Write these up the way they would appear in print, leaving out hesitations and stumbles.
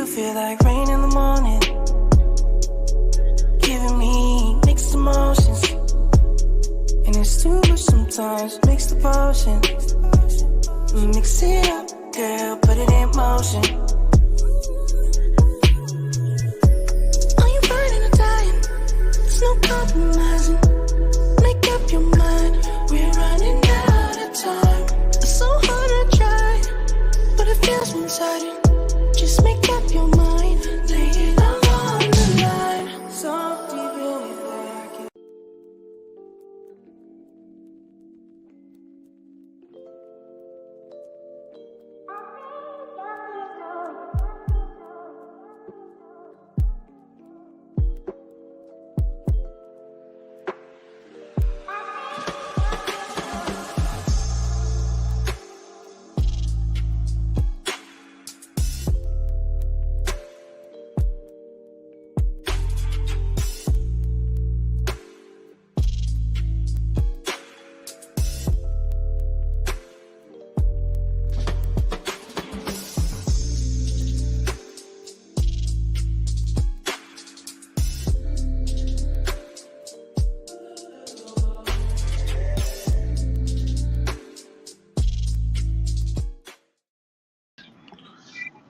feel like rain in the morning, giving me mixed emotions, and it's too much sometimes. Mix the potion, mix it up, girl, put it in motion. Are you burning or dying? There's no compromising. Make up your mind, we're running out of time. It's so hard to try, but it feels one-sided. Just make up your mind, lay it all on the line. So deep in it,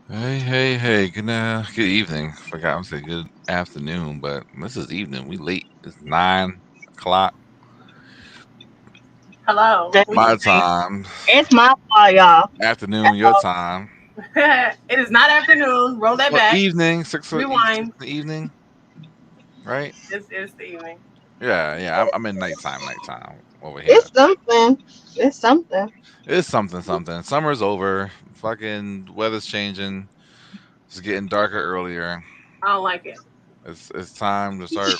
Hey, good evening. Forgot to say good afternoon, but this is evening. We late. It's 9 o'clock Hello. Good my evening. time. It's my fault, y'all. Afternoon your time. It is not afternoon. Roll that Well, back. evening, six Rewind. in the evening, right? It's the evening. Yeah. I'm in nighttime over here. It's something. It's something. It's something. Summer's over. Fucking weather's changing. It's getting darker earlier. I don't like it. It's time to start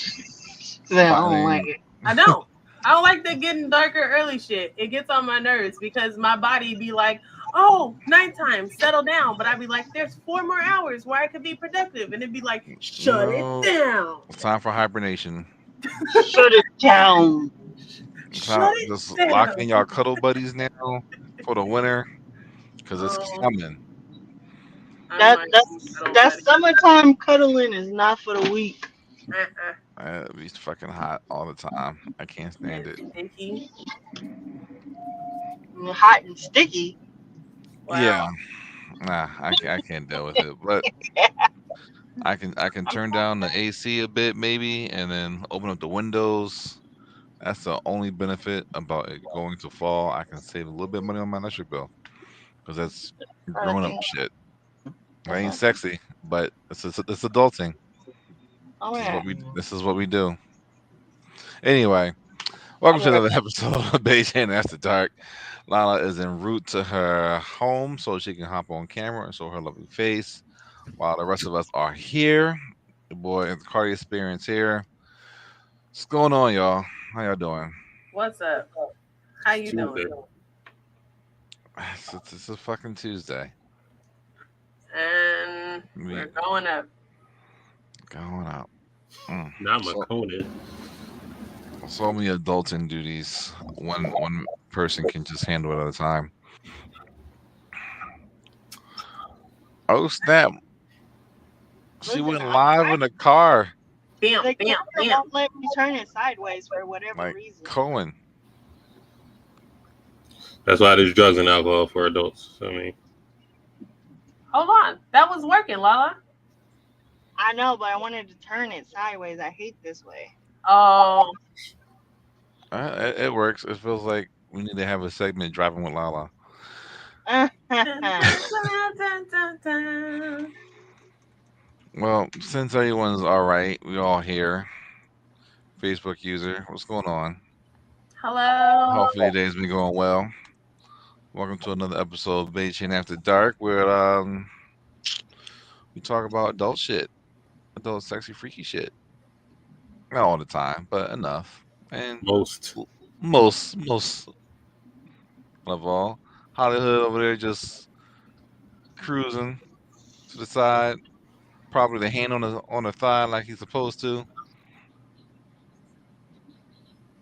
I don't like finding. it. I don't. I don't like the getting darker early shit. It gets on my nerves because my body be like, oh, nighttime, settle down. But I'd be like, there's 4 more hours where I could be productive. And it'd be like, shut it down. It's time for hibernation. Shut it down. Shut it Just down. lock in y'all cuddle buddies now for the winter because it's Oh, coming. I'm That like, that summertime cuddling is not for the weak. It's fucking hot all the time. I can't stand it. Sticky. Hot and sticky. Wow. Yeah, nah, I can't deal with it. But I can turn down the AC a bit maybe, and then open up the windows. That's the only benefit about it going to fall. I can save a little bit of money on my electric bill because that's grown up Okay. shit. It ain't sexy, but it's adulting. All This is what right. we this is what we do. Anyway, welcome to All right. another episode of Bae-Chan After Dark. Lala is en route to her home so she can hop on camera and show her lovely face, while the rest of us are here. The boy and the Cardi Experience here. What's going on, y'all? How y'all doing? What's up? How you Tuesday. doing? It's a fucking Tuesday. And we're going up. Going out. Not Maconin. So many adulting duties. One person can just handle it at a time. Oh snap! She went live in the car. Bam, The bam, camera bam. won't let me turn it sideways for whatever Like reason. Cohen. That's why there's drugs and alcohol for adults. I mean, Hold on. That was working, Lala. I know, but I wanted to turn it sideways. I hate this way. Oh, It works. It feels like we need to have a segment driving with Lala. dun, dun, dun, dun, dun. Well, since everyone's all right, we all here. Facebook user, what's going on? Hello. Hopefully, your day's been going well. Welcome to another episode of Bae-Chan After Dark, where we talk about adult shit, adult sexy freaky shit. Not all the time, but enough. And most. most of all, Hollywood over there just cruising to the side, probably the hand on the thigh like he's supposed to.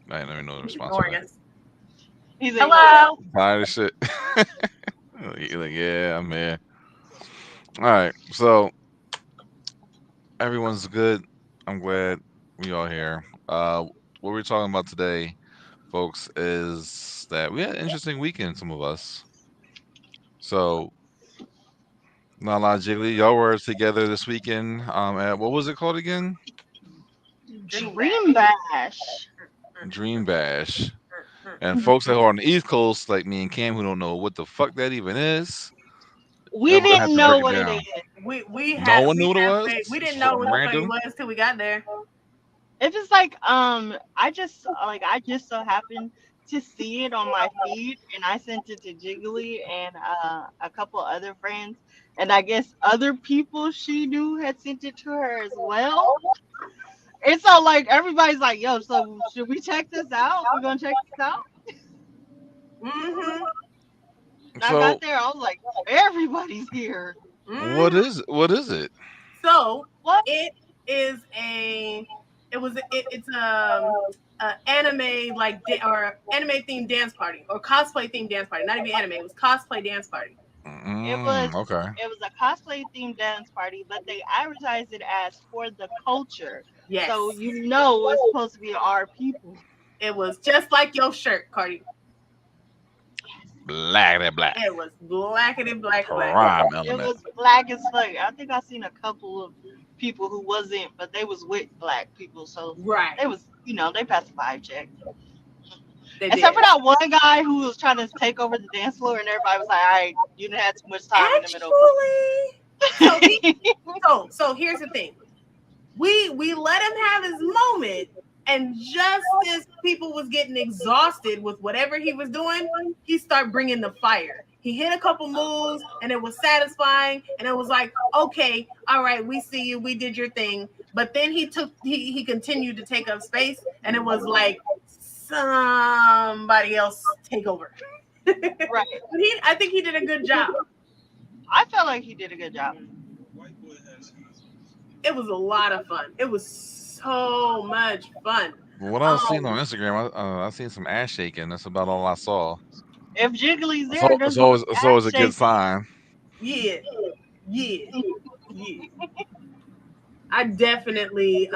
I didn't even know the response. Ignoring us. He's Hello. Tired of shit. You're like, yeah, I'm here. All right, so Everyone's good. I'm glad we all here. What we're talking about today, folks, is that we had an interesting weekend. Some of us. So, not a lot of jiggly. Y'all were together this weekend. At what was it called again? Dream Dream Bash. Dream Bash. And bash. folks that are on the East Coast, like me and Cam, who don't know what the fuck that even is, We y'all gonna have didn't to break know it what it is. down. We No had one knew what it we was. we didn't know what Something the fuck it random. was till we got there. If it's like I just so happened to see it on my feed and I sent it to Jiggly and a couple other friends and I guess other people she knew had sent it to her as well. And so like everybody's like, yo, so should we check this out? We're gonna check this out. Mm-hmm. And I got So, there, I was like, everybody's here. what Mm-hmm. is what is it? So What? it is it's a anime like or anime themed dance party or cosplay themed dance party. Not even anime. It was cosplay dance party. It was Okay. it was a cosplay themed dance party, but they advertised it as for the culture. Yes, So you know it's supposed to be our people. it was just like your shirt, Cardi. Black black. It was blackety black black. Prime It element. was black as fuck. I think I seen a couple of people who wasn't, but they was with black people, so Right. they was, they passed the vibe check. They Except did. for that one guy who was trying to take over the dance floor, and everybody was like, "All right, you didn't have too much time in the middle." Actually, so here's the thing. We let him have his moment, and just as people was getting exhausted with whatever he was doing, he started bringing the fire. He hit a couple moves, and it was satisfying, and it was like, okay, all right, we see you, we did your thing. But then he continued to take up space, and it was like somebody else take over. Right. But I think he did a good job. I felt like he did a good job. It was a lot of fun. It was so much fun. But what I've seen on Instagram, I seen some ass shaking. That's about all I saw. If Jiggly's It's, there, there's it's always a good ass sign. Yeah, yeah, yeah. I definitely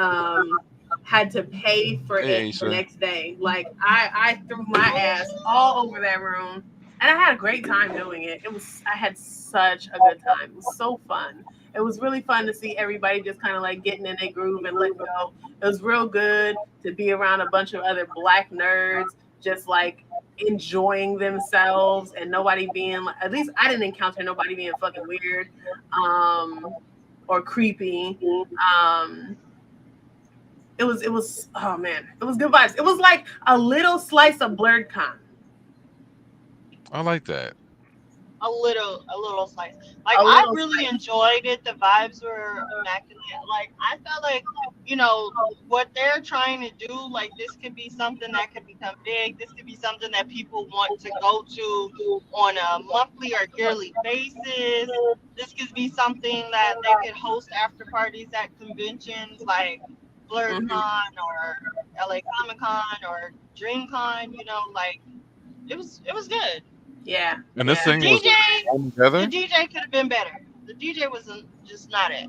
had to pay for Hey, it the Aisha. next day. Like I threw my ass all over that room, and I had a great time doing it. I had such a good time. It was so fun. It was really fun to see everybody just kind of like getting in their groove and letting go. It was real good to be around a bunch of other black nerds, just like enjoying themselves and nobody being like, at least I didn't encounter nobody being fucking weird or creepy. It was oh man, it was good vibes. It was like a little slice of Blurred Con. I like that. a little slice. Like A I little really slice. enjoyed it. The vibes were immaculate. Like I felt like, what they're trying to do, like this could be something that could become big. This could be something that people want to go to on a monthly or yearly basis. This could be something that they could host after parties at conventions like BlurredCon or LA Comic Con or DreamCon, like it was good. Yeah. And this Yeah. thing was DJ all The together. DJ could have been better. The DJ wasn't just not it.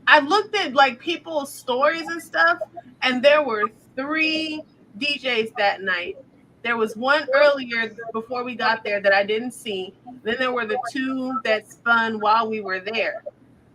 I looked at like people's stories and stuff, and there were 3 DJs that night. There was one earlier before we got there that I didn't see. Then there were the 2 that spun while we were there.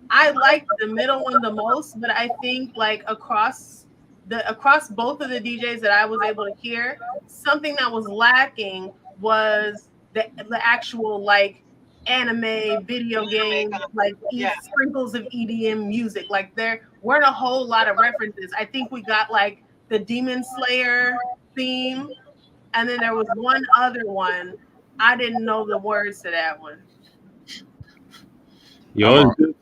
I liked the middle one the most, but I think like across both of the DJs that I was able to hear, something that was lacking was the actual like anime video game like Yeah. sprinkles of EDM music. Like there weren't a whole lot of references. I think we got like the Demon Slayer theme, and then there was one other one. I didn't know the words to that one.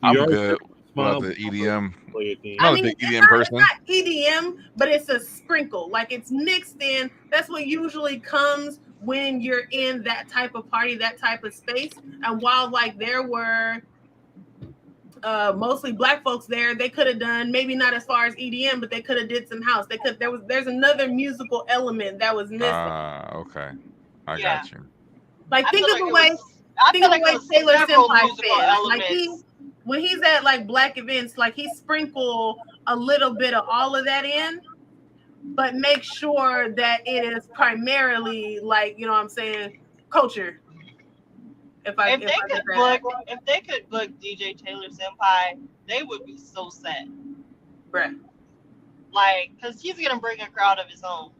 I'm good without the EDM. I'm not a big EDM person. It's not EDM, but it's a sprinkle. Like it's mixed in. That's what usually comes when you're in that type of party, that type of space. And while like there were mostly black folks there, they could have done maybe not as far as EDM, but they could have did some house. There's another musical element that was missing. Okay, I got you. Like I think feel of the like way I feel like it was Taylor several Senpai musical feels. Like elements. when he's at like black events, like he sprinkle a little bit of all of that in, but make sure that it is primarily like, you know what I'm saying, culture. If they could book DJ Taylor Senpai, they would be so set. Bruh. Like, because he's gonna bring a crowd of his own.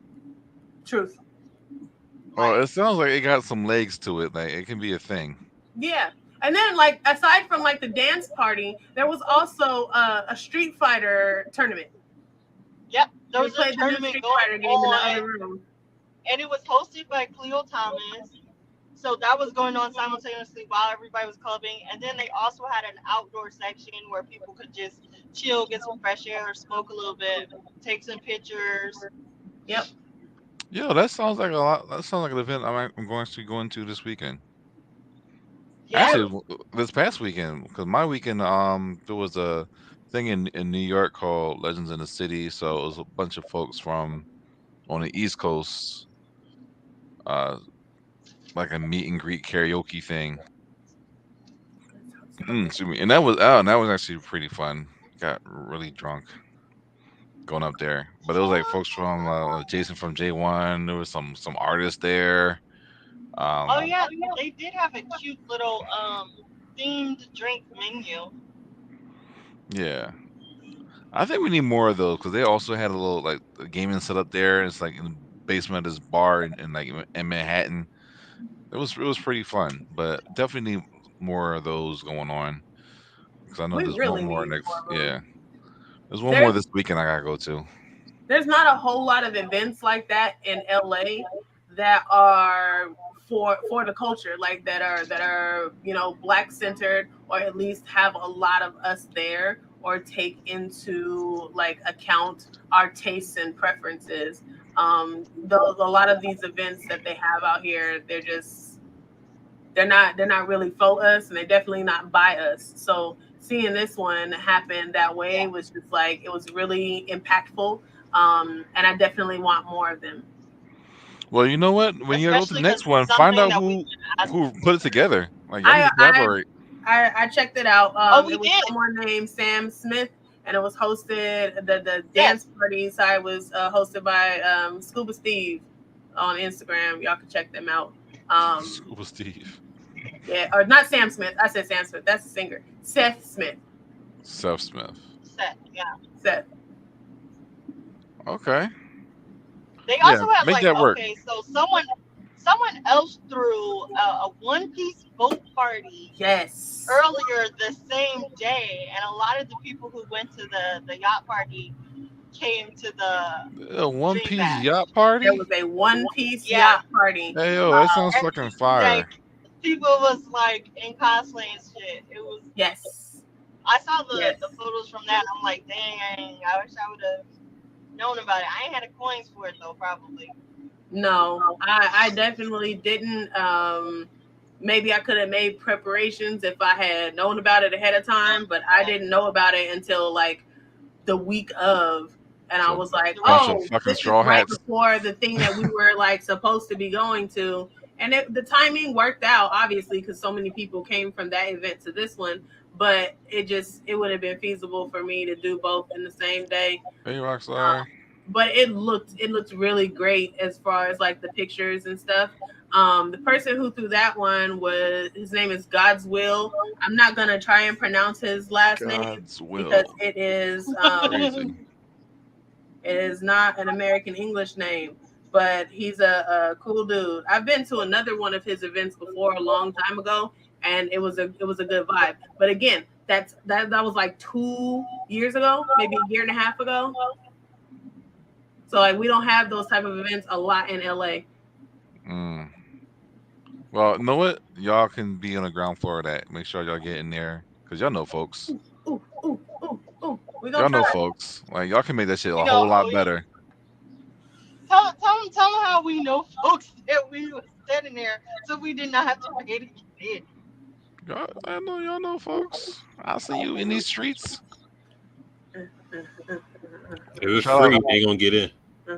Truth. Well, it sounds like it got some legs to it. Like it can be a thing. Yeah. And then, like, aside from like the dance party, there was also a Street Fighter tournament. Yep, there We was a played the new tournament Street going Fighter game in the on, other room. and it was hosted by Cleo Thomas. So that was going on simultaneously while everybody was clubbing. And then they also had an outdoor section where people could just chill, get some fresh air, smoke a little bit, take some pictures. Yep. Yo, that sounds like a lot. That sounds like an event I'm going to go into this weekend. Yeah. Actually, this past weekend, because my weekend, there was a thing in New York called Legends in the City. So it was a bunch of folks from on the East Coast, like a meet and greet karaoke thing. Excuse me. And that was actually pretty fun. Got really drunk going up there, but it was like folks from Jason from J1. There was some artists there. Oh yeah, they did have a cute little themed drink menu. Yeah, I think we need more of those because they also had a little like a gaming setup there. It's like in the basement of this bar in like in Manhattan. It was pretty fun, but definitely need more of those going on because I know We there's really one more need next. more of them. Yeah, there's one more this weekend I gotta go to. There's not a whole lot of events like that in LA that are for the culture, like that are you know, black centered, or at least have a lot of us there, or take into like account our tastes and preferences. Those, a lot of these events that they have out here, they're not really for us, and they're definitely not by us. So seeing this one happen that way was just like, it was really impactful. And I definitely want more of them. Well, you know what? When you go to the next one, find out who put it together. Like y'all need to collaborate. I checked it out. We it was did. someone named Sam Smith, and it was hosted. The dance party side was hosted by Scuba Steve on Instagram. Y'all can check them out. Scuba Steve. Yeah, or not Sam Smith. I said Sam Smith. That's the singer. Seth Smith. Seth Smith. Seth, yeah. Seth. Okay. They also have make like, that work. Okay, so someone else threw a one-piece boat party. Yes. Earlier the same day, and a lot of the people who went to the yacht party came to the one-piece yacht party. There was a one-piece yacht party. Hey yo, that sounds fucking fire. Like, people was like in cosplay and shit. It was I saw the photos from that. I'm like, dang, I wish I would have known about it. I ain't had the coins for it though, probably. No, I definitely didn't. Maybe I could have made preparations if I had known about it ahead of time, but I didn't know about it until like the week of, and I was like, oh, this is right before the thing that we were like supposed to be going to. And the timing worked out, obviously, because so many people came from that event to this one. But it would have been feasible for me to do both in the same day. Hey, Rockstar. But it looked really great as far as like the pictures and stuff. The person who threw that one his name is God's Will. I'm not gonna try and pronounce his last name because it is it is not an American English name. But he's a cool dude. I've been to another one of his events before a long time ago, and it was a good vibe. But again, that was like 2 years ago, maybe a year and a half ago. So like we don't have those type of events a lot in LA. Well, you know what? Y'all can be on the ground floor of that. Make sure y'all get in there because y'all know folks. Y'all know folks. Like y'all can make that shit a whole lot better. Tell them how we know folks that we were standing there, so we did not have to pay to get in. I know y'all know folks. I'll see you in these streets. If it's free, they gonna get in.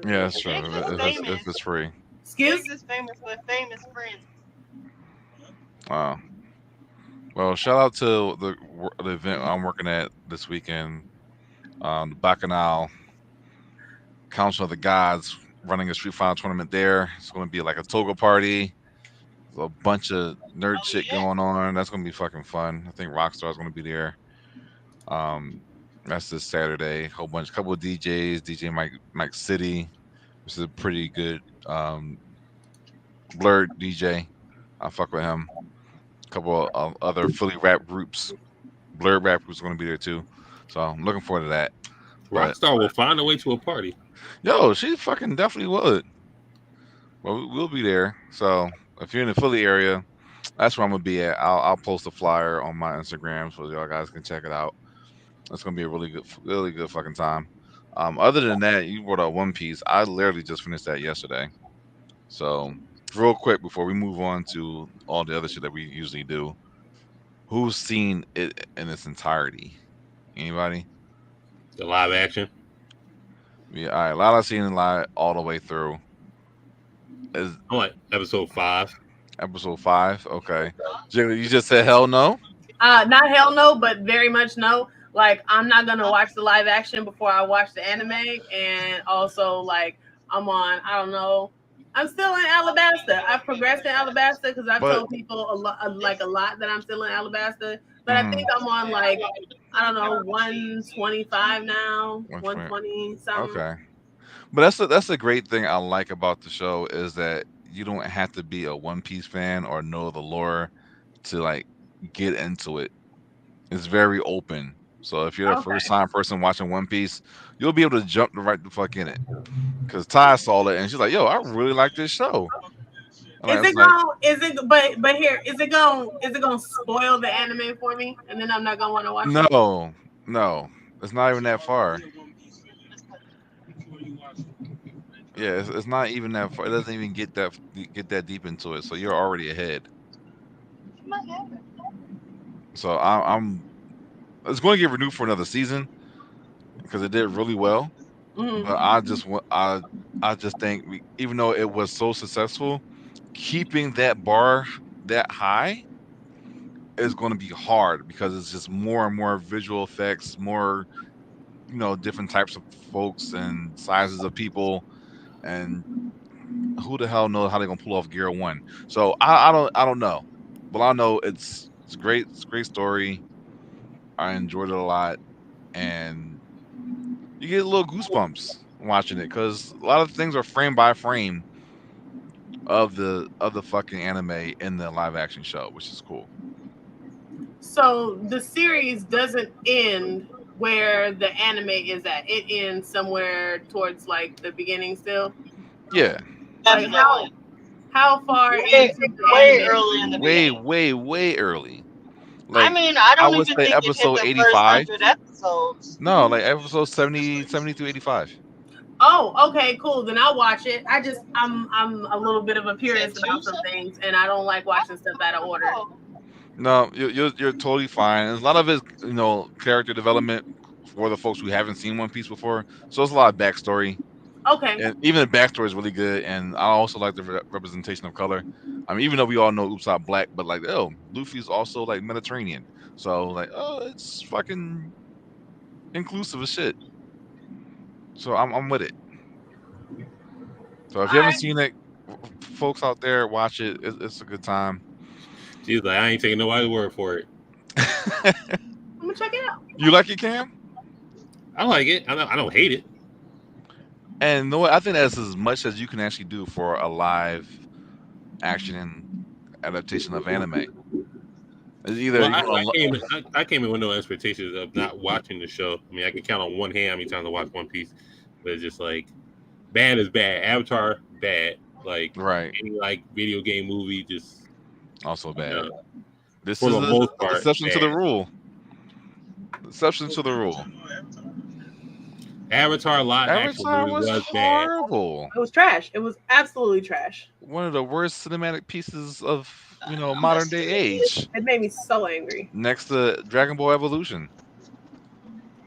Yeah, that's true. If it's free. Excuse is famous with famous friends. Wow. Well, shout out to the event I'm working at this weekend. The Bacchanal Council of the Gods running a Street Fighter tournament there. It's going to be like a toga party. There's a bunch of nerd Oh shit shit. going on. That's going to be fucking fun. I think Rockstar's going to be there. Um, that's this Saturday. Couple of DJs. DJ Mike City, which is a pretty good blurred DJ. I fuck with him. A couple of other Philly rap groups, blurred rap groups, are going to be there too. So I'm looking forward to that. But Rockstar will find a way to a party. yo, she fucking definitely would. Well, we'll be there. So if you're in the Philly area, that's where I'm gonna be at. I'll post a flyer on my Instagram so y'all guys can check it out. It's gonna be a really good fucking time. Other than that, you brought up One Piece. I literally just finished that yesterday. So real quick before we move on to all the other shit that we usually do, who's seen it in its entirety? Anybody? The live action. Yeah, all right. Lala's seen it live all the way through. Is I'm like episode 5. episode 5? Okay. Jiggly, you just said hell no. Not hell no, but very much no. Like I'm not gonna watch the live action before I watch the anime, and also like I'm on. I don't know. I'm still in Alabasta. I've progressed in Alabasta because I've But told people a lot that I'm still in Alabasta. But I mhm, think I'm on like I don't know 125 now, 120. 120 something. Okay. But that's the great thing I like about the show is that you don't have to be a One Piece fan or know the lore to like get into it. It's very open. So if you're a Okay. first time person watching One Piece, you'll be able to jump right the fuck in it. Because Ty saw it and she's like, "Yo, I really like this show." And I Is was it like, going? Is it? But here, is it going? Is it going to spoil the anime for me, and then I'm not going to want to watch it? "No, no, it's not even that far. Yeah, it's not even that far. It doesn't even get that deep into it. So you're already ahead. So I'm it's going to get renewed for another season because it did really well. Mhm. But I just think even though it was so successful, keeping that bar that high is going to be hard because it's just more and more visual effects, more different types of folks and sizes of people, and who the hell knows how they're gonna pull off Gear One. So I don't know, but I know it's great. It's a great story. I enjoyed it a lot, and you get a little goosebumps watching it because a lot of things are frame by frame of the fucking anime in the live action show, which is cool. So the series doesn't end where the anime is at. It ends somewhere towards like the beginning still. Yeah, Like Definitely. how far Way, into the way anime? early in the way beginning. way way early. I Like mean, I I don't would even say think it hit episode the first 85. 100 episodes. No, like episode 70 through 85. Oh, okay, cool. Then I'll watch it. I'm a little bit of a Said purist about some 270. things, and I don't like watching stuff out of order. Oh, No, you're totally fine. And a lot of it, character development for the folks who haven't seen One Piece before. So it's a lot of backstory, Okay. and even the backstory is really good. And I also like the representation of color. I mean, even though we all know Usopp black, but like, oh, Luffy's also like Mediterranean. So like, oh, it's fucking inclusive as shit. So I'm with it. So if All you haven't right. seen it, folks out there, watch it. It's a good time. She's like, I ain't taking nobody's word for it. I'm gonna check it out. You like it, Cam? I like it. I don't hate it. And no, I think that's as much as you can actually do for a live action adaptation of anime. It's either Well, you're gonna I came in with no expectations of not watching the show. I mean, I can count on one hand how many times I watch One Piece, but it's just like bad is bad. Avatar bad. Like right. any like video game movie, just Also bad. This for is the the most part exception to bad. the rule. Exception to the rule. Avatar live action Avatar movie was was bad. horrible. It was trash. It was absolutely trash. One of the worst cinematic pieces of modern day age. It made me so angry. Next to Dragon Ball Evolution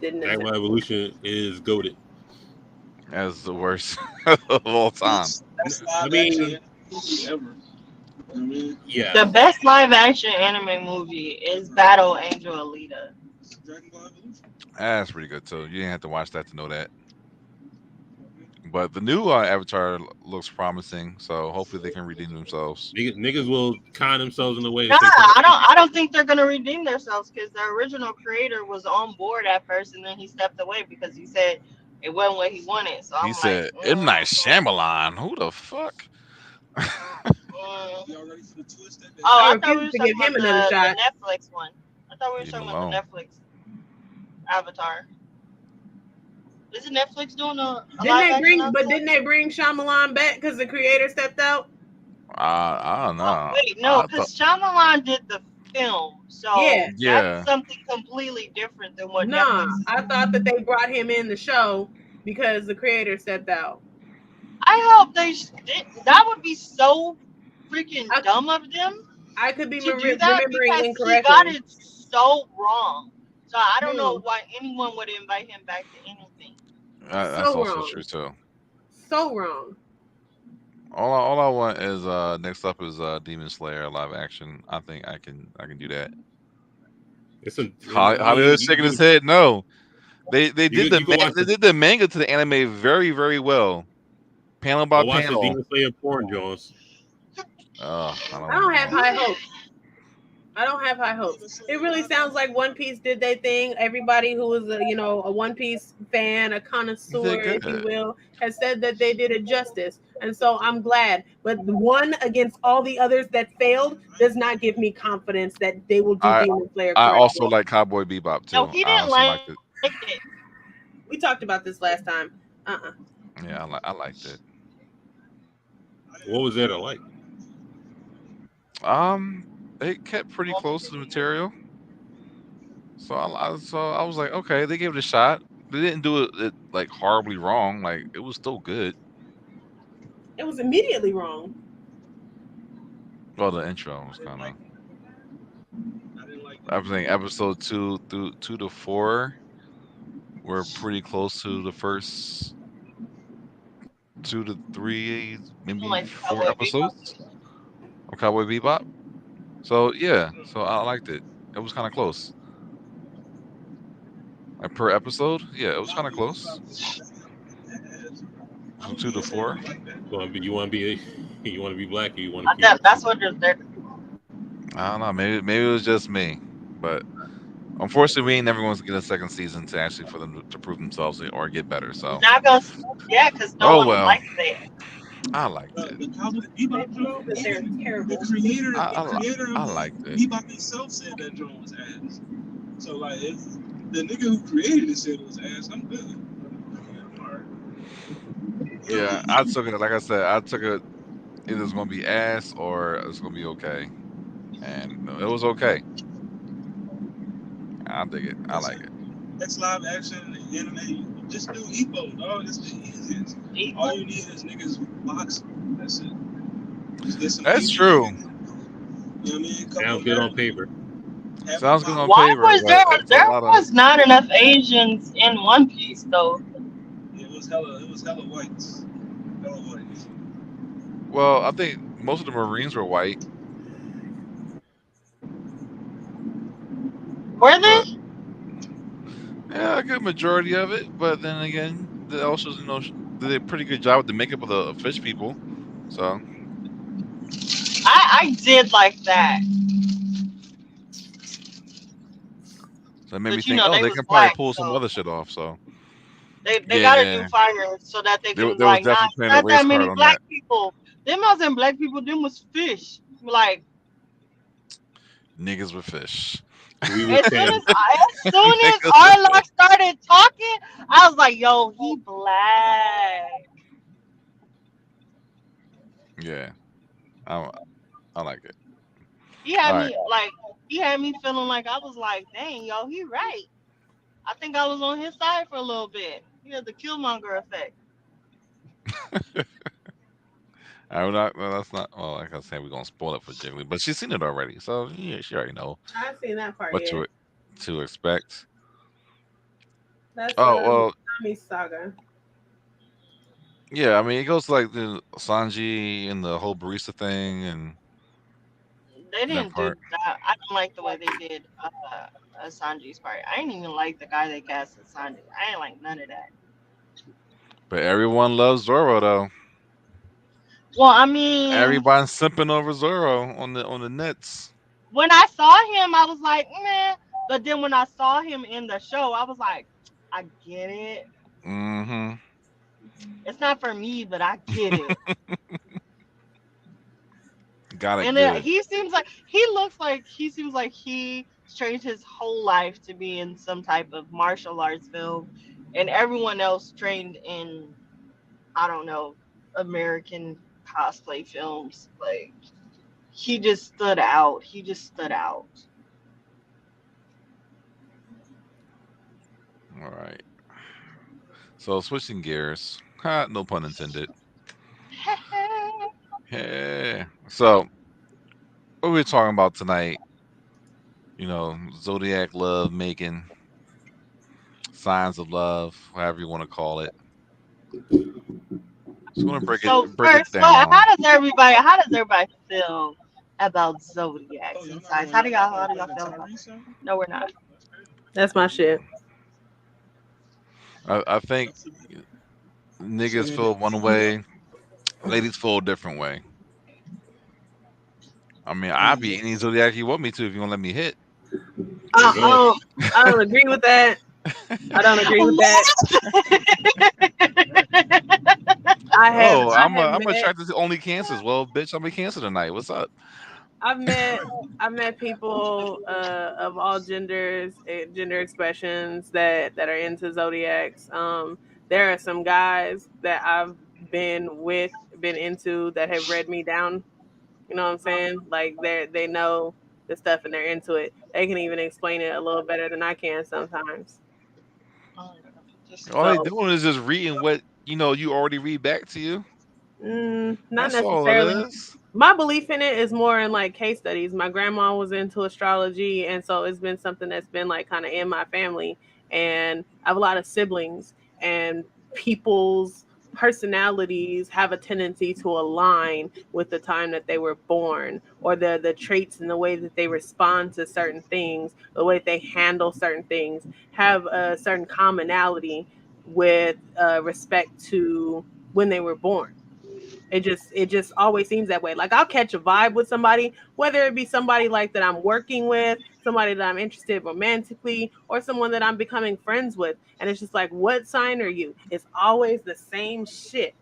Didn't Dragon intend. Ball Evolution is goated. as the worst of all time. That's I live mean, action movie ever. Yes. The best live action anime movie is Battle Angel Alita. That's pretty good too. You didn't have to watch that to know that. But the new Avatar looks promising, so hopefully they can redeem themselves. Niggas will con themselves in a way to Nah, say something. I don't think they're gonna redeem themselves because the original creator was on board at first and then he stepped away because he said it wasn't what he wanted. So He I'm like, said, "M Night Shyamalan, who the fuck?" Oh, I I thought we refuse were to talking give him about another the shot. Netflix one. I thought we were Leave him talking about the alone. Netflix Avatar. Isn't Netflix doing a Didn't live they action bring? But Avatar? didn't they bring Shyamalan back because the creator stepped out? I don't Oh, know. wait, no, I thought, because Shyamalan did the film, Yeah. so that's yeah, something completely different than what Nah, Netflix is I doing. thought that they brought him in the show because the creator stepped out. I hope they did. That would be so freaking I, dumb of them I could be to do that remembering because he got incorrectly. it so wrong. So I don't know Hmm. why anyone would invite him back to anything. that's So also wrong. true too. So wrong. All I want is next up is Demon Slayer live action. I think I can do that. It's a. I mean, Hollywood's shaking his head. No, they did you can watch they did the manga to the anime very very well, panel by go watch the panel. Demon Slayer porn, Jones. I I don't have don't. high hopes. I don't have high hopes. It really sounds like One Piece did their thing. Everybody who is a One Piece fan, a He did connoisseur, if you good. will, has said that they did it justice. And so I'm glad. But the one against all the others that failed does not give me confidence that they will do I Demon Slayer I also correctly. like Cowboy Bebop No, too. he I didn't also like liked it. it. We talked about this last time. Yeah, I liked it. What was there to like? They kept pretty close to the material, so I was like, okay, they gave it a shot. They didn't do it like horribly wrong. Like it was still good. It was immediately wrong. Well, the intro was kind of. I think episode 2 to 4 were pretty close to the first 2 to 3, maybe Like four Cowboy Bebop. episodes of Cowboy Bebop. So yeah, so I liked it. It was kind of close. Like per episode, yeah, it was kind of close. From 2 to 4. You want to be you want to be black, or you want to keep. That's what they're. I don't know. Maybe it was just me, but unfortunately, we ain't never going to get a second season to actually for them to prove themselves or get better. So, Not gonna. Yeah, because no oh one well, liked it. I liked it. They prove that they're terrible. I liked it. Yeah, I took it. Like I said, I took it. Either it's going to be ass or it's going to be okay, and it was okay. I dig it. I like it. That's true. Sounds good on paper. Sounds good on Why paper, was but it's a there lot of. was not enough Asians in One Piece though? Well, I think most of the Marines were white, Were but they? yeah, a good majority of it. But then again, they also did a pretty good job with the makeup of the fish people. So I did like that, so it made me but you think, know oh, they they was can probably black, pull some so other shit off. So they gotta do yeah, fire so that they can they was like definitely playing a not race that card many on black that. people. Them wasn't black people. Them was fish. Like Niggas with fish. We was saying as soon as Niggas with Arlock started talking, I was like, "Yo, he black." yeah, I I like it. He had All right. me like he had me feeling like I was like, "Dang, yo, he right." I think I was on his side for a little bit. He had the Killmonger effect. I would not. Well, that's not. Well, like I said, we're gonna spoil it for Jiggly, but she's seen it already, so yeah, she already know I've seen that part, what yeah. to expect. That's Oh well, Mikami saga. yeah. I mean, it goes like the Sanji and the whole barista thing, and They that didn't do part. that. I don't like the way they did Sanji's part. I didn't even like the guy they cast as Sanji. I didn't like none of that. But everyone loves Zoro though. Well, I mean, Everybody's simping over Zoro on the nets. when I saw him, I was like, meh. But then when I saw him in the show, I was like, I get it. Mm-hmm. It's not for me, but I get it. Got it And good. he seems like he trained his whole life to be in some type of martial arts film, and everyone else trained in, I don't know, American cosplay films. Like, he just stood out. He just stood out. All right. So switching gears. Ha, no pun intended. Yeah. So what we're talking about tonight, Zodiac love making, signs of love, however you want to call it. Just want to So break it first, down. how does everybody feel about zodiacs and signs? How do y'all feel about it? No, we're not. That's my shit. I think niggas feel one way, ladies feel a different way. I mean, I'd be any zodiac you want me to if you want to let me hit. Uh, What's up? um, I don't agree with that. I don't agree with that. Oh, I have I'm met attracted to only cancers. Well, bitch, I'm a cancer tonight. What's up? I've met I've met people of all genders, gender expressions that are into zodiacs. There are some guys that I've been into that have read me down. You know what I'm saying? Like they know the stuff and they're into it. They can even explain it a little better than I can sometimes. All they So doing is just reading what you already read back to you. not That's all it necessarily. is. My belief in it is more in like case studies. My grandma was into astrology, and so it's been something that's been like kind of in my family. And I have a lot of siblings, and people's personalities have a tendency to align with the time that they were born, or the traits and the way that they respond to certain things, the way that they handle certain things, have a certain commonality with respect to when they were born. It just always seems that way. Like I'll catch a vibe with somebody, whether it be somebody like that I'm working with, somebody that I'm interested romantically, or someone that I'm becoming friends with. And it's just like, what sign are you? It's always the same shit.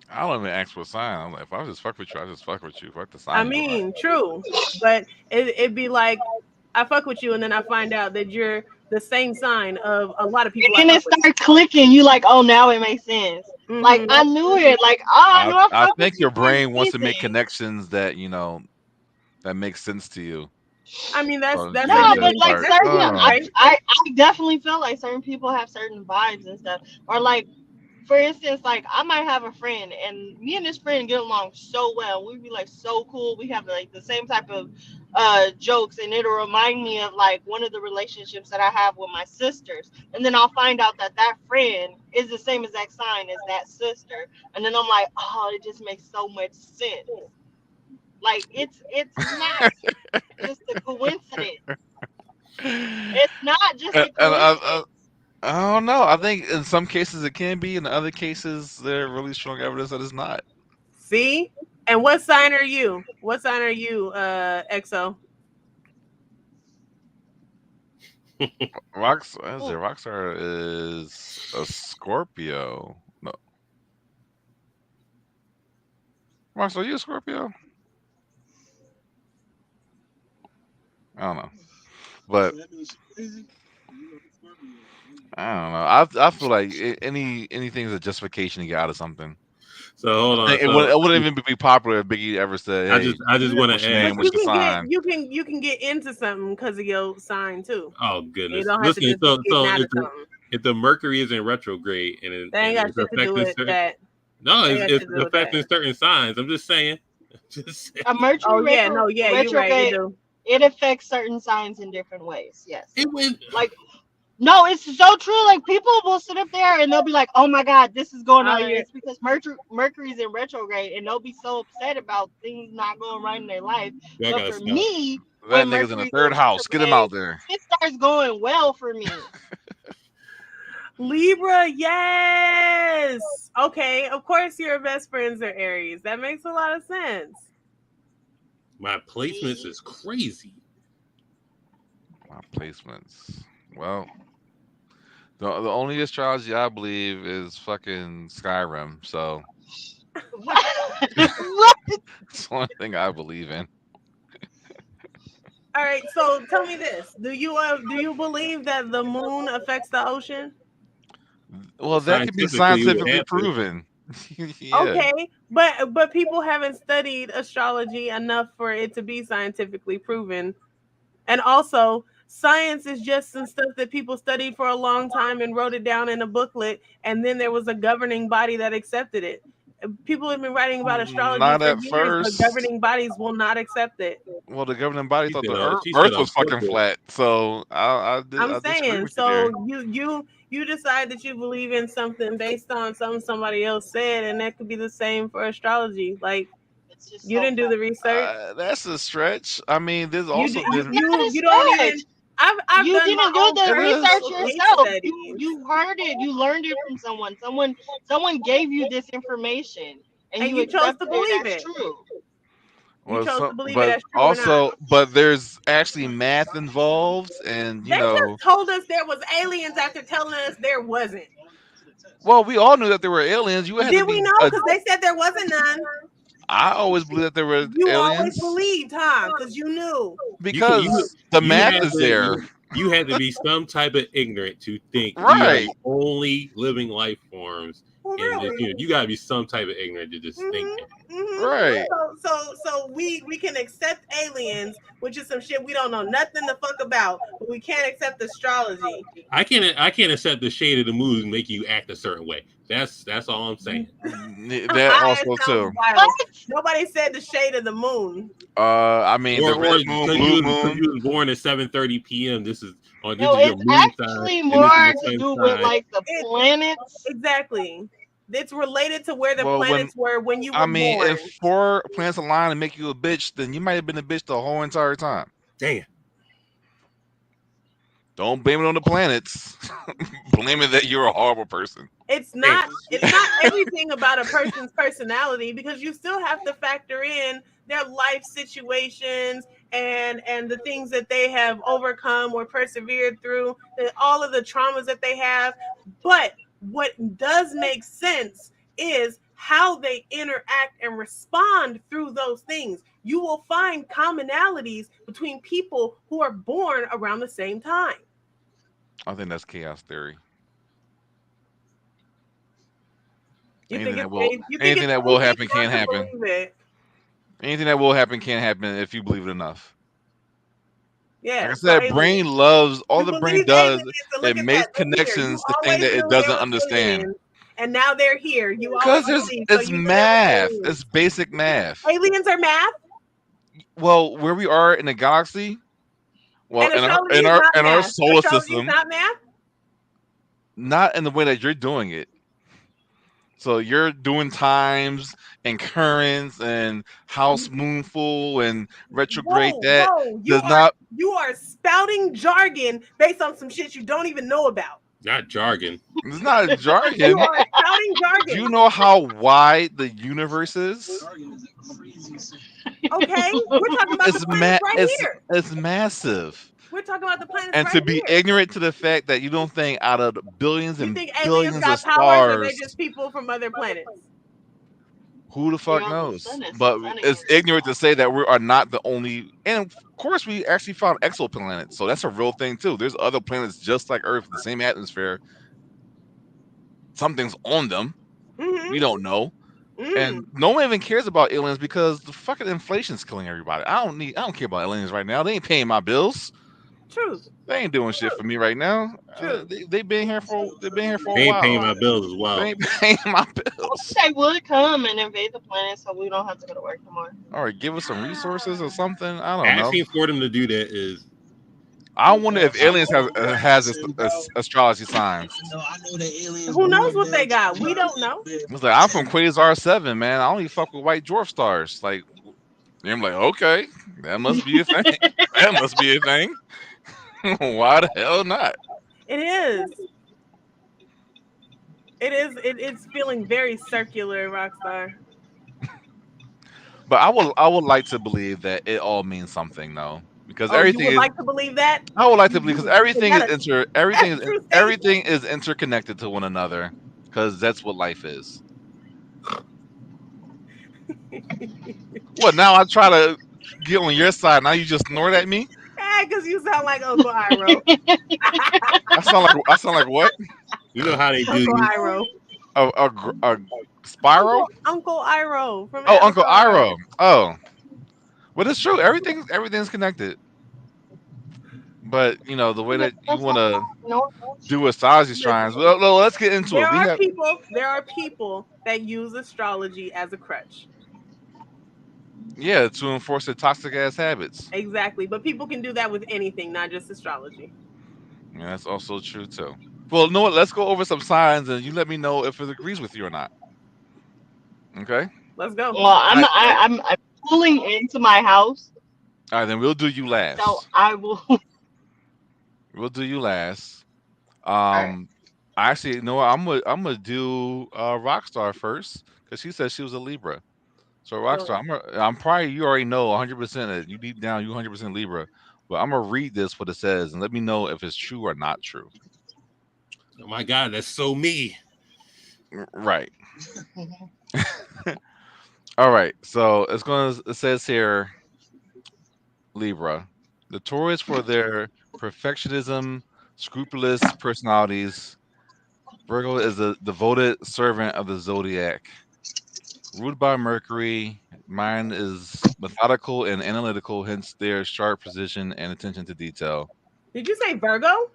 I don't even ask for a sign. I'm like, if I just fuck with you, I just fuck with you. Fuck the I sign you are. mean, true. But it'd be like I fuck with you and then I find out that you're the same sign of a lot of And people I then fuck it with. started clicking. You like, oh, now it makes sense. Like, Hmm. I knew it. Like, oh, I knew I I fuck with think you your for a brain wants to make reason. connections that that make sense to you. I mean, So that's you a No, good just but thing. like start. That's a certain, good Oh, trait. I definitely feel like certain people have certain vibes and stuff. Or like, for instance, like I might have a friend, and me and this friend get along so well. We'd be like so cool. We have like the same type of jokes, and it'll remind me of like one of the relationships that I have with my sisters. And then I'll find out that that friend is the same exact sign as that sister, and then I'm like, oh, it just makes so much sense. Like it's not just a coincidence. It's not just and a coincidence. I don't know. I think in some cases it can be. In other cases, there's really strong evidence that it's not. See? And what sign are you? What sign are you, EXO? Mm. Rockstar is a Scorpio. No, Rockstar, you a Scorpio? I don't know, but I don't know. I feel like anything is a justification to get out of something. So hold I on. think So it wouldn't even be popular if Biggie ever said, "Hey, I just want to what's your ask. name? But What's you your can get sign?" you can get into something because of your sign too. Oh You goodness! don't have to Listen. just be getting out of something. If the Mercury is in retrograde They ain't and got it's shit to do affecting with certain that. no, They ain't got it's shit to do with that. affecting certain signs. I'm just saying. Just saying. A Mercury Oh yeah, no, yeah, you're right. It retrograde, do. it affects certain signs in different ways. Yes. It went. Like No, it's so true. Like people will sit up there and they'll be like, "Oh my God, this is going on here." Alright. It's because Mercury's in retrograde, and they'll be so upset about things not going right in their life. Y'all But gotta for stop. me, That when nigga's in the Mercury third goes house. Get him retrograde, out there. it starts going well for me. Libra, yes. Okay, of course your best friends are Aries. That makes a lot of sense. My placements See? is crazy. My placements. Well, the only astrology I believe is fucking Skyrim. So What? it's the only thing I believe in. All right, so tell me this: do you believe that the moon affects the ocean? Well, that can be Scientifically, you would scientifically have to. proven. Yeah. Okay, but people haven't studied astrology enough for it to be scientifically proven. And also, science is just some stuff that people studied for a long time and wrote it down in a booklet, and then there was a governing body that accepted it. People have been writing about astrology Not for at years, but first. governing bodies will not accept it. Well, the governing body She thought said, the she said Earth a was fucking booklet. flat. So I'm I disagree saying, with you there. so you decide that you believe in something based on something somebody else said, and that could be the same for astrology. Like It's just you so didn't do the research. That's a stretch. I mean, there's You also did you That's been. not a you don't stretch. even. I've You done my didn't do own the It is. research personal case yourself. studies. You heard it. You learned it from someone. Someone gave you this information, and And you you chose to accepted it believe as it. true. You Well, chose to believe it but as true or not. also, but there's actually math involved, and They just told us there was aliens after telling us there wasn't. well, we all knew that there were aliens. You had to Did we be. know? Because they said there wasn't none. I always believed that there were You always aliens believed, huh? Because you knew. You can because the you math had is to there, you had to be some type of ignorant to think we are right? the only living life forms, Well, and just, really. you gotta be some type of ignorant to just think Mhm. that. Mhm. Right. So we can accept aliens, which is some shit we don't know nothing the fuck about, but we can't accept astrology. I can't accept the shade of the moon and make you act a certain way. That's all I'm saying. That It also sounds too. wild. What? Nobody said the shade of the moon. I mean, the Or red moon, blue because moon. you was born at 7:30 p.m. This No, is your it's moon sign, actually and more this is your to sun do with sign. like the It planets. exactly. It's related to where the Well, when planets were when you I were mean, born. if 4 planets align and make you a bitch, then you might have been a bitch the whole entire time. Damn. Don't blame it on the planets. Blame it that you're a horrible person. It's Damn. not everything about a person's personality because you still have to factor in their life situations and the things that they have overcome or persevered through, all of the traumas that they have. But what does make sense is how they interact and respond through those things. You will find commonalities between people who are born around the same time. I think that's chaos theory. You think it's Anything that too will deep happen for us can't to happen. believe it. Anything that will happen can't happen if you believe it enough. Like Yeah, I so said, aliens. brain loves all You the brain believe does. aliens, and It look at makes that. They're here. You connections to things always that it knew there doesn't was understand. aliens, and now they're here. You always Because believed, so it's you knew there was math. aliens. It's basic math. Aliens are math, Well, where we are in the galaxy, well, and astrology is not in our math. solar Astrology is system, not math. not in the way that you're doing it. So you're doing times and currents and house moonful and retrograde. That Whoa! does not. You are spouting jargon based on some shit you don't even know about. Not jargon. It's not a You jargon. are spouting Do you jargon. know how wide the universe is? Okay, we're talking about the planets right here. It's massive. We're talking about the planets And right to be here. ignorant to the fact that you don't think out of the billions You and think aliens billions of got powers, or they stars, just people from other planets? who the fuck The knows? sun is But sunny it's here. ignorant to say that we are not the only. And of course, we actually found exoplanets, so that's a real thing too. There's other planets just like Earth, the same atmosphere. Something's on them. Mm-hmm. We don't know. Mm. And no one even cares about aliens because the fucking inflation's killing everybody. I don't care about aliens right now. They ain't paying my bills. Truth. They ain't doing shit for me right now. True. They've been here for a They ain't paying while. my bills as They well. ain't paying my I bills. wish they would come and invade the planet so we don't have to go to work no more. All right, give us some resources or something. I don't know. Asking for them to do that is I wonder if I aliens have know, like, has listen, bro. astrology signs. I know that aliens Who knows born what they damn got? We Gemini. don't know. It's like I'm from Quasar 7, man. I only fuck with white dwarf stars. Like, and I'm like, okay, that must be a thing. That must be a thing. Why the hell not? It is. It is. It's feeling very circular, Rockstar. But I would like to believe that it all means something though, because Oh, you everything would is. like to believe that? I would like to believe because Is everything is that a everything is true statement? everything is interconnected to one another, because that's what life is. What now? I try to get on your side. Now you just snort at me. Because you sound like Uncle Iroh. I sound like what? You know how they do Uncle you. Iroh. A spiral? Uncle Iroh from Oh, Uncle Avatar. Iroh. Oh, but it's true. Everything's connected. But the way that you want to No, do astrology Listen, shrines. Well, let's get into it. We have there are people that use astrology as a crutch. yeah to enforce their toxic ass habits. Exactly. But people can do that with anything, not just astrology. Yeah, that's also true too. Well, you know what? Let's go over some signs, and you let me know if it agrees with you or not. Okay. Let's go. well, All right. I'm pulling into my house, All right. Then we'll do you so last. I will. We'll do you last. All right. Actually, you know what? I'm gonna do Rockstar first because she said she was a Libra. So Go Rockstar, I'm probably you already know 100% that you deep down you 100% Libra, but I'm gonna read this what it says and let me know if it's true or not true. Oh my God, that's so me. Right. All right. So it says here Libra, notorious for their perfectionism, scrupulous personalities. Virgo is a devoted servant of the Zodiac. Ruled by Mercury, mine is methodical and analytical, hence their sharp precision and attention to detail. Did you say Virgo?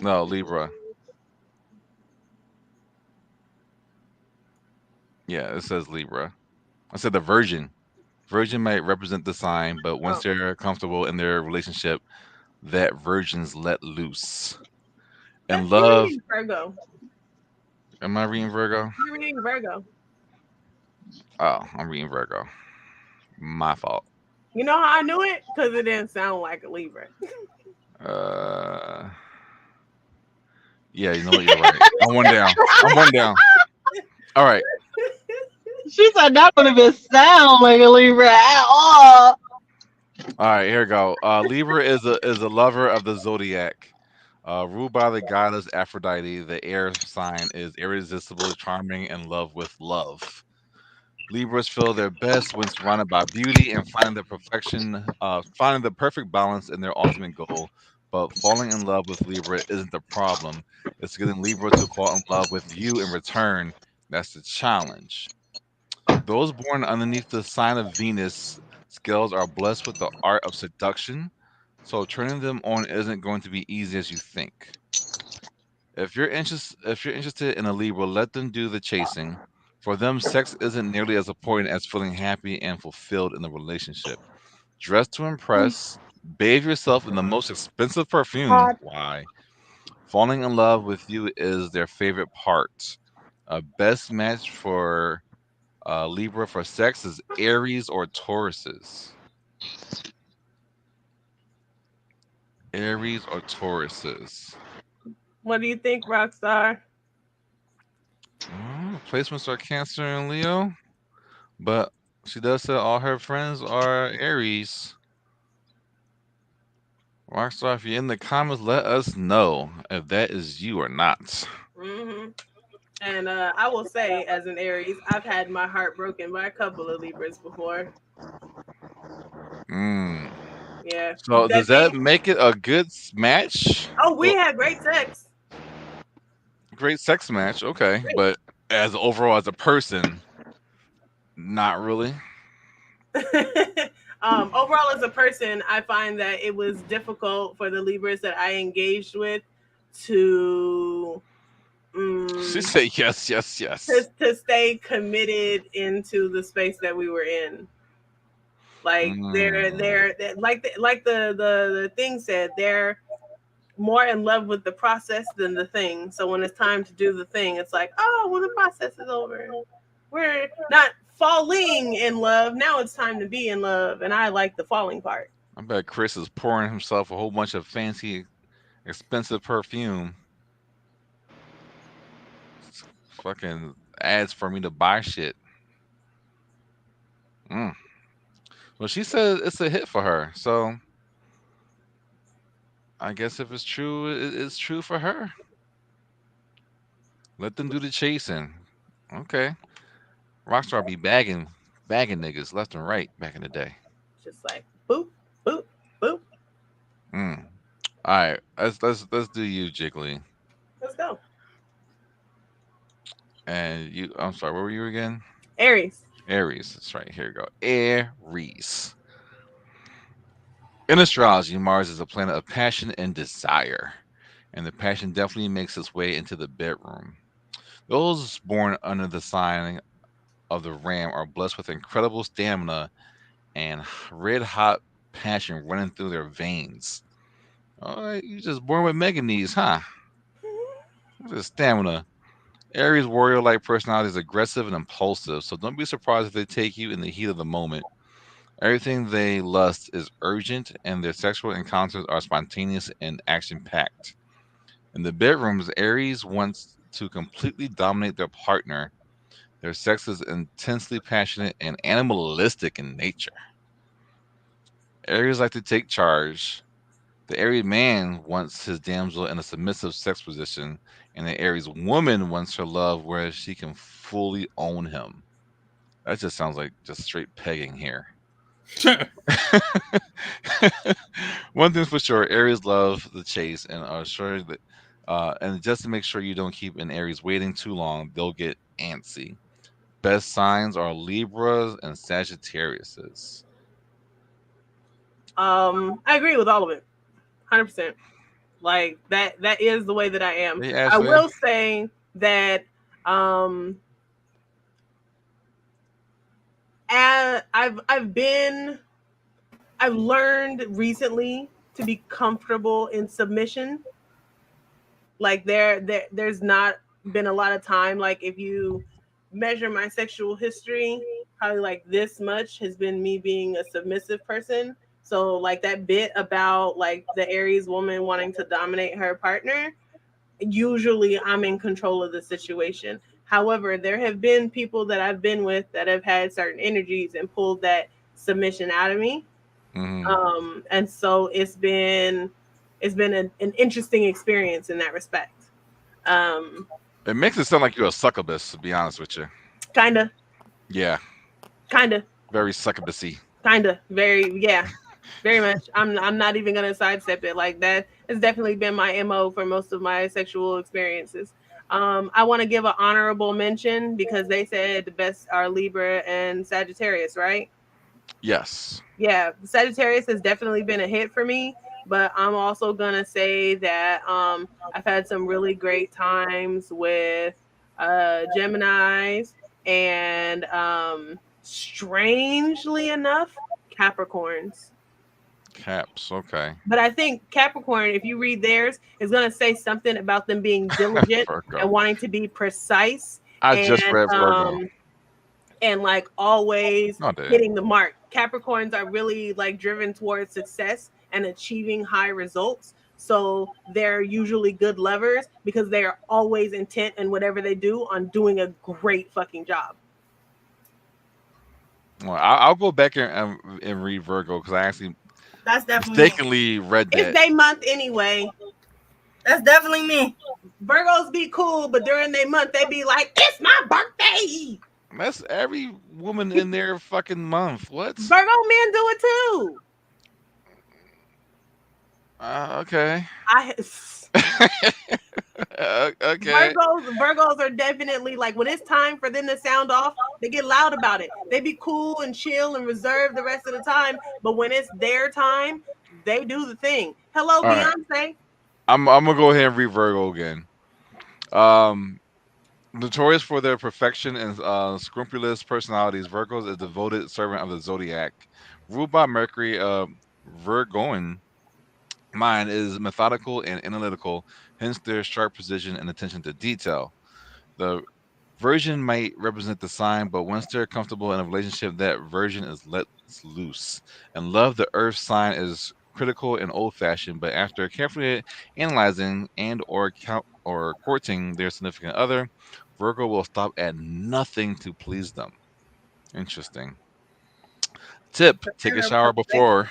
No, Libra. Yeah, it says Libra. I said the Virgin. Virgin might represent the sign, but once Oh, they're comfortable in their relationship, that virgin's let loose. And you're love, reading Virgo. am I reading Virgo? You're reading Virgo. Oh, I'm reading Virgo. My fault. You know how I knew it? Because it didn't sound like a Libra. Uh, yeah, you know what? You're right. I'm one down. I'm one down. All right. She said that would have been sound like a Libra at all. All right, here we go. Libra is a lover of the zodiac. Ruled by the goddess Aphrodite, the air sign is irresistible, charming, and love with love. Libras feel their best when surrounded by beauty and finding the perfect balance in their ultimate goal. But falling in love with Libra isn't the problem. It's getting Libra to fall in love with you in return. That's the challenge. Those born underneath the sign of Venus scales are blessed with the art of seduction, so turning them on isn't going to be easy as you think. If you're interested in a Libra, let them do the chasing. For them, sex isn't nearly as important as feeling happy and fulfilled in the relationship. Dress to impress, bathe yourself in the most expensive perfume. Why? Falling in love with you is their favorite part. A best match for Libra for sex is Aries or Tauruses. Aries or Tauruses. What do you think, Rockstar? Placements are Cancer and Leo, but she does say all her friends are Aries. Rockstar, if you're in the comments, let us know if that is you or not. Hmm. And I will say, as an Aries, I've had my heart broken by a couple of Libras before. Mm. Yeah. So That does that make it a good match? oh, we Well, had great sex. great sex match, okay, but as overall as a person, not really. Overall, as a person, I find that it was difficult for the Libras that I engaged with to She said yes, yes, yes. to stay committed into the space that we were in. Like Mm. the thing said, they're more in love with the process than the thing. So when it's time to do the thing, it's like, oh, well, the process is over. We're not falling in love. Now it's time to be in love. And I like the falling part. I bet Chris is pouring himself a whole bunch of fancy, expensive perfume. Fucking ads for me to buy shit. Mm. Well, she said it's a hit for her, so I guess if it's true, it's true for her. Let them do the chasing. Okay, Rockstar be bagging niggas left and right back in the day. Just like boop, boop, boop. Mm. All right, let's do you, Jiggly, Let's go. and you. I'm sorry, where were you again? Aries. Aries. That's right. Here we go. Aries. In astrology, Mars is a planet of passion and desire, and the passion definitely makes its way into the bedroom. Those born under the sign of the Ram are blessed with incredible stamina and red hot passion running through their veins. All right, you just born with manganese, huh? Just stamina. Aries warrior like personality is aggressive and impulsive, so don't be surprised if they take you in the heat of the moment. Everything they lust is urgent, and their sexual encounters are spontaneous and action packed. In the bedrooms, Aries wants to completely dominate their partner. Their sex is intensely passionate and animalistic in nature. Aries like to take charge. The Aries man wants his damsel in a submissive sex position, and the Aries woman wants her love where she can fully own him. That just sounds like just straight pegging here. One thing's for sure, Aries love the chase and are sure that, and just to make sure you don't keep an Aries waiting too long, they'll get antsy. Best signs are Libras and Sagittariuses. I agree with all of it. 100%. Like that is the way that I am. Hey, I Ashley. will say that um I've learned recently to be comfortable in submission. Like there's not been a lot of time. Like if you measure my sexual history, probably like this much has been me being a submissive person. So like that bit about like the Aries woman wanting to dominate her partner, usually I'm in control of the situation. However, there have been people that I've been with that have had certain energies and pulled that submission out of me. Hmm. And so it's been an interesting experience in that respect. Um, It makes it sound like you're a succubus, to be honest with you. kinda, Yeah, kinda, very succubusy. kinda, very, yeah, very much. I'm not even gonna sidestep it. Like that has definitely been my MO for most of my sexual experiences. I want to give an honorable mention because they said the best are Libra and Sagittarius, right? Yes. Yeah, Sagittarius has definitely been a hit for me, but I'm also gonna say that I've had some really great times with Gemini's and strangely enough, Capricorns. Caps. Okay. But I think Capricorn, if you read theirs, is gonna say something about them being diligent Virgo. and wanting to be precise I just and read Virgo. like always No, dude. hitting the mark. Capricorns are really like driven towards success and achieving high results. So they're usually good lovers because they are always intent in whatever they do on doing a great fucking job. Well, I'll go back and read Virgo because I actually That's definitely me. mistakenly read It's that. day month anyway. That's definitely me. Virgos be cool, but during their month they be like, "It's my birthday." That's every woman in their fucking month. What? Virgo men do it too. Okay. I Okay. Virgos are definitely like when it's time for them to sound off, they get loud about it. They be cool and chill and reserved the rest of the time, but when it's their time, they do the thing. Hello, All right. Beyonce. I'm gonna go ahead and read Virgo again. Um, Notorious for their perfection and scrupulous personalities, Virgos is a devoted servant of the zodiac. Ruled by Mercury, Virgoan mind is methodical and analytical, hence their sharp precision and attention to detail. The version might represent the sign, but once they're comfortable in a relationship, that version is let loose. And love, the earth sign is critical and old-fashioned, but after carefully analyzing and or courting their significant other, Virgo will stop at nothing to please them. Interesting. Tip: take a shower before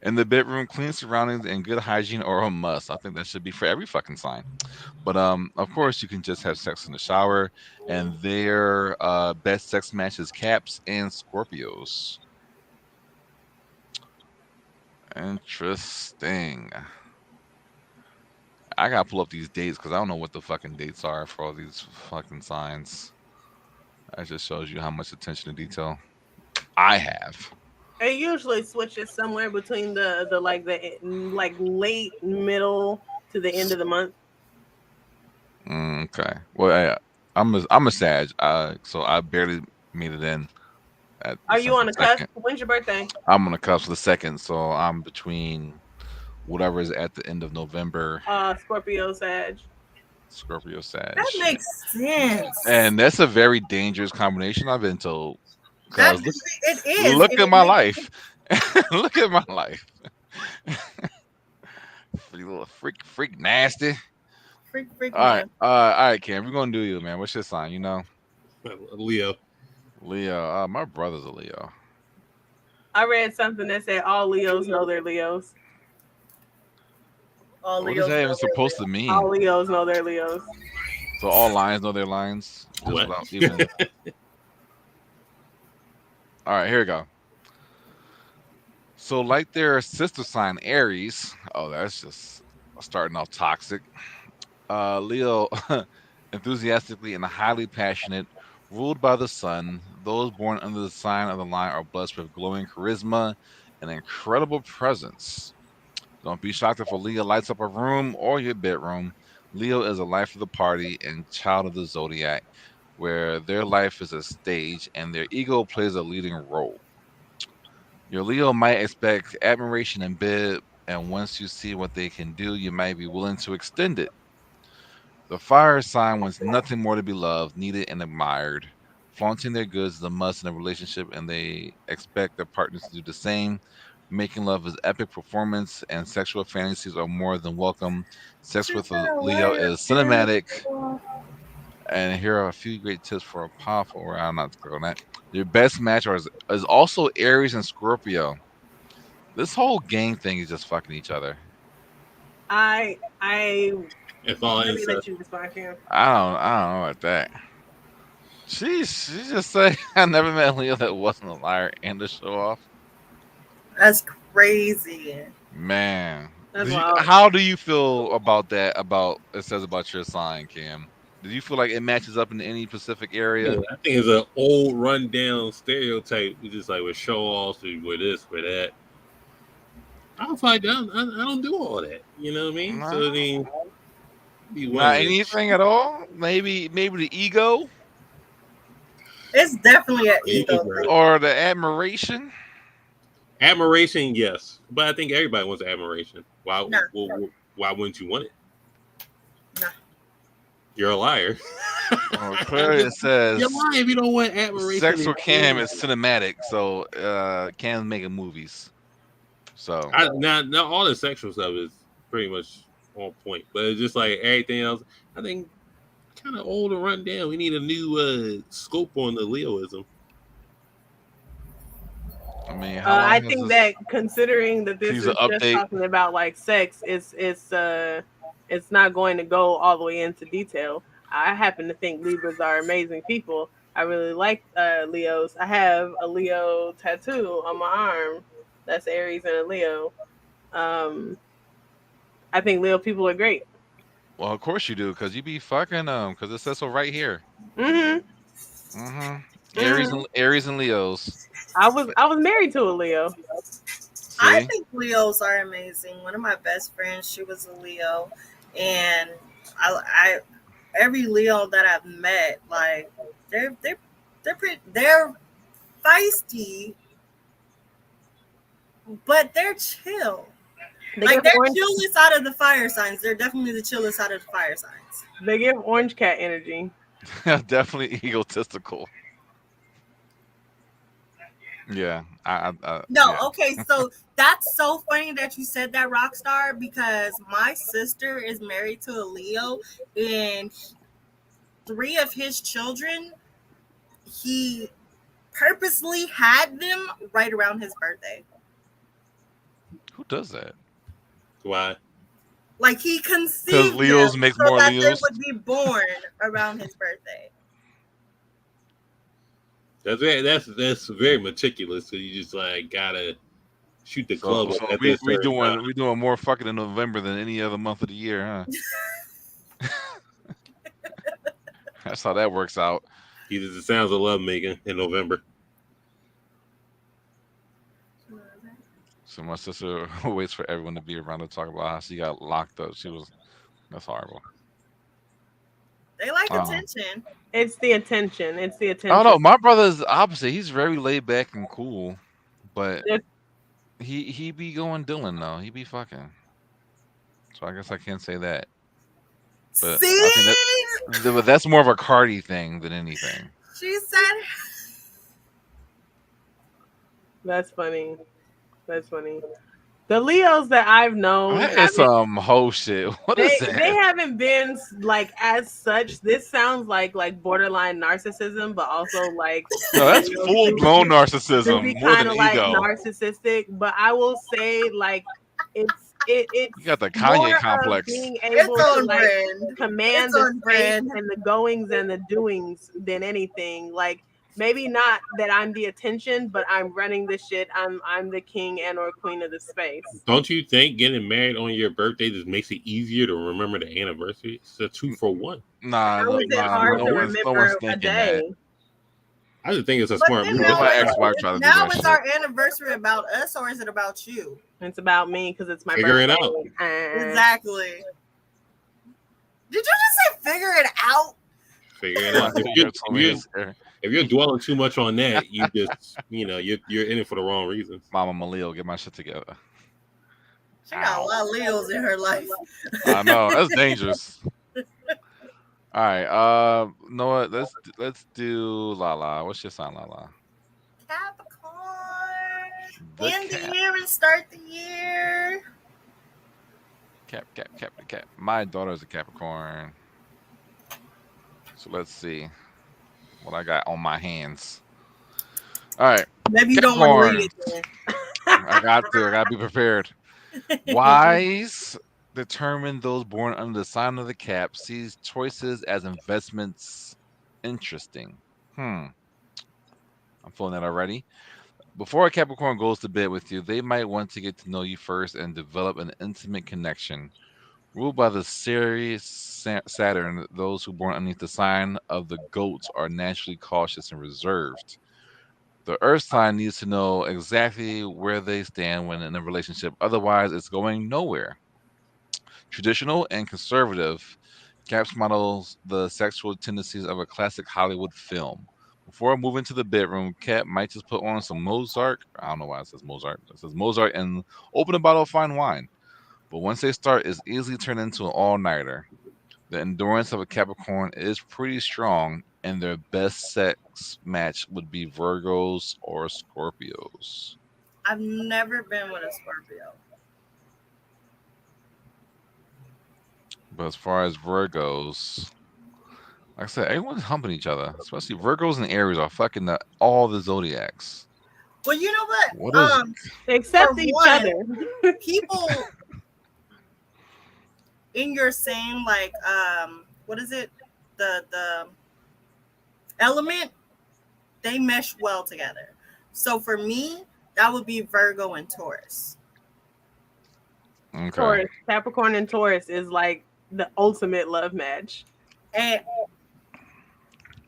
in the bedroom. Clean surroundings and good hygiene are a must. I think that should be for every fucking sign. But of course, you can just have sex in the shower, and their best sex match is Caps and Scorpios. Interesting. I gotta pull up these dates because I don't know what the fucking dates are for all these fucking signs. That just shows you how much attention to detail I have. It usually switches somewhere between the late middle to the end of the month. Okay. Well, I'm a Sag, so I barely made it in at Are you December on the cusp? second. When's your birthday? I'm on the cusp of the second, so I'm between whatever is at the end of November, Scorpio, Sag. Scorpio, Sag, That makes sense. and that's a very dangerous combination. I've been told That because it is. look And at it my makes life, look at my life. You little freak, nasty. freak All right, Cam, we're gonna do you, man. What's your sign? You know, Leo. Leo. My brother's a Leo. I read something that said all Leos know they're Leos. all What is Leos that even know they're supposed to Leo. mean? All Leos know they're Leos. So all lions know their lines, just What? without even. All right, here we go. So, like their sister sign Aries. Oh, that's just starting off toxic. Leo, enthusiastically and highly passionate, ruled by the sun. Those born under the sign of the lion are blessed with glowing charisma and incredible presence. Don't be shocked if a Leo lights up a room or your bedroom. Leo is a life of the party and child of the zodiac, where their life is a stage and their ego plays a leading role. Your Leo might expect admiration in bed, and once you see what they can do, you might be willing to extend it. The fire sign wants nothing more to be loved, needed, and admired. Flaunting their goods is a must in a relationship, and they expect their partners to do the same. Making love is epic performance, and sexual fantasies are more than welcome. Sex with a Leo is cinematic, and here are a few great tips for a powerful round. I'm not to click on that. Your best match is also Aries and Scorpio. This whole gang thing is just fucking each other. I It's all let me let incest. you respond, Cam. I don't know about that. She just said I never met a Leo that wasn't a liar and a show off. That's crazy. Man, That's wild. how do you feel about that? About it says about your sign, Cam. Do you feel like it matches up in any specific Yeah, area? I think it's an old rundown stereotype. We just like with show offs, with this, with that. I don't find out. I don't do all that. You know what I mean? Nah, So I mean, be one not of the anything at all. Maybe the ego It's definitely an ego ego girl. thing. or the admiration. Admiration, yes, but I think everybody wants admiration. Why? No. Why wouldn't you want it? No. You're a liar. Well, clearly it says You're lying if you don't want admiration. sex with Cam is cinematic. So Cam's making movies. So Now all the sexual stuff is pretty much on point, but it's just like everything else. I think kind of old and run down. We need a new scope on the Leoism. I mean, how long I has think this that considering that this Please is just update. talking about like sex, it's not going to go all the way into detail. I happen to think Libras are amazing people. I really like Leos. I have a Leo tattoo on my arm. That's Aries and a Leo. I think Leo people are great. Well, of course you do, because you be fucking because it says so right here. Mm-hmm. Aries and Leos. I was married to a Leo. I See? think Leos are amazing. One of my best friends, she was a Leo, and I every Leo that I've met, like they're feisty, but they're chill. They Like give they're orange. chillest out of the fire signs. They're definitely the chillest out of the fire signs. They give orange cat energy. Definitely egotistical. Yeah, No, yeah. okay, so that's so funny that you said that, Rockstar, because my sister is married to a Leo, and three of his children, he purposely had them right around his birthday. Who does that? Why? Like he Because conceived Leos them makes so more that they Leos. would be born around his birthday. That's very meticulous. So you just like gotta shoot the So club up so at we this certain time. we doing more fucking in November than any other month of the year, huh? That's how that works out. These are the sounds of love making in November. So my sister waits for everyone to be around to talk about how she got locked up. That's horrible. They like Oh. attention. It's the attention. It's the I attention. don't know. My brother's the opposite. He's very laid back and cool, but There's- he be going Dylan though. He be fucking. So I guess I can't say that. But I think See? but that's more of a Cardi thing than anything. She said That's funny. That's funny. The Leos that I've known, That is some hoe shit. What is they that? haven't been like as such. This sounds like borderline narcissism, but also like No, that's you know, full blown to narcissism be more than kind of like ego. narcissistic. But I will say like it's You got the more Kanye of complex. being it's able to on like brand. command It's the on space brand. and the goings and the doings than anything. Like maybe not that I'm the attention, but I'm running the shit. I'm the king and or queen of the space. Don't you think getting married on your birthday just makes it easier to remember the anniversary? It's a 2-for-1. Nah, How is it hard no to one's remember a thinking day? that. I just think it's a But smart then move. That's now, my ex-wife tried to do now that is shit. our anniversary about us or is it about you? It's about me because it's my Figure it birthday. out. Exactly. Did you just say figure it out? Figure it out. If you're dwelling too much on that, you just you're in it for the wrong reasons. Mama Maleo, get my shit together. She got a Ow. lot of Leos in her life. I know that's dangerous. All right, you know what? Let's do Lala. What's your sign, Lala? Capricorn. The End cat. the year and start the year. Cap. My daughter's a Capricorn. So let's see what I got on my hands. All right, Maybe you don't want to read Capricorn. it then. I got to be prepared. Wise, determined those born under the sign of the cap sees choices as investments interesting. I'm feeling that already. Before a Capricorn goes to bed with you, they might want to get to know you first and develop an intimate connection. Ruled by the Ceres Saturn, those who born underneath the sign of the goats are naturally cautious and reserved. The earth sign needs to know exactly where they stand when in a relationship, otherwise, it's going nowhere. Traditional and conservative, Caps models the sexual tendencies of a classic Hollywood film. Before moving to the bedroom, Cap might just put on some Mozart. I don't know why it says Mozart. It says Mozart and open a bottle of fine wine. But once they start, it's easily turned into an all nighter. The endurance of a Capricorn is pretty strong, and their best sex match would be Virgos or Scorpios. I've never been with a Scorpio. But as far as Virgos, like I said, everyone's humping each other, especially Virgos and Aries are fucking all the zodiacs. Well, you know what? What is Except For each one, other. People in your same what is it? The element, they mesh well together. So for me, that would be Virgo and Taurus. okay? Taurus, Capricorn and Taurus is like the ultimate love match. And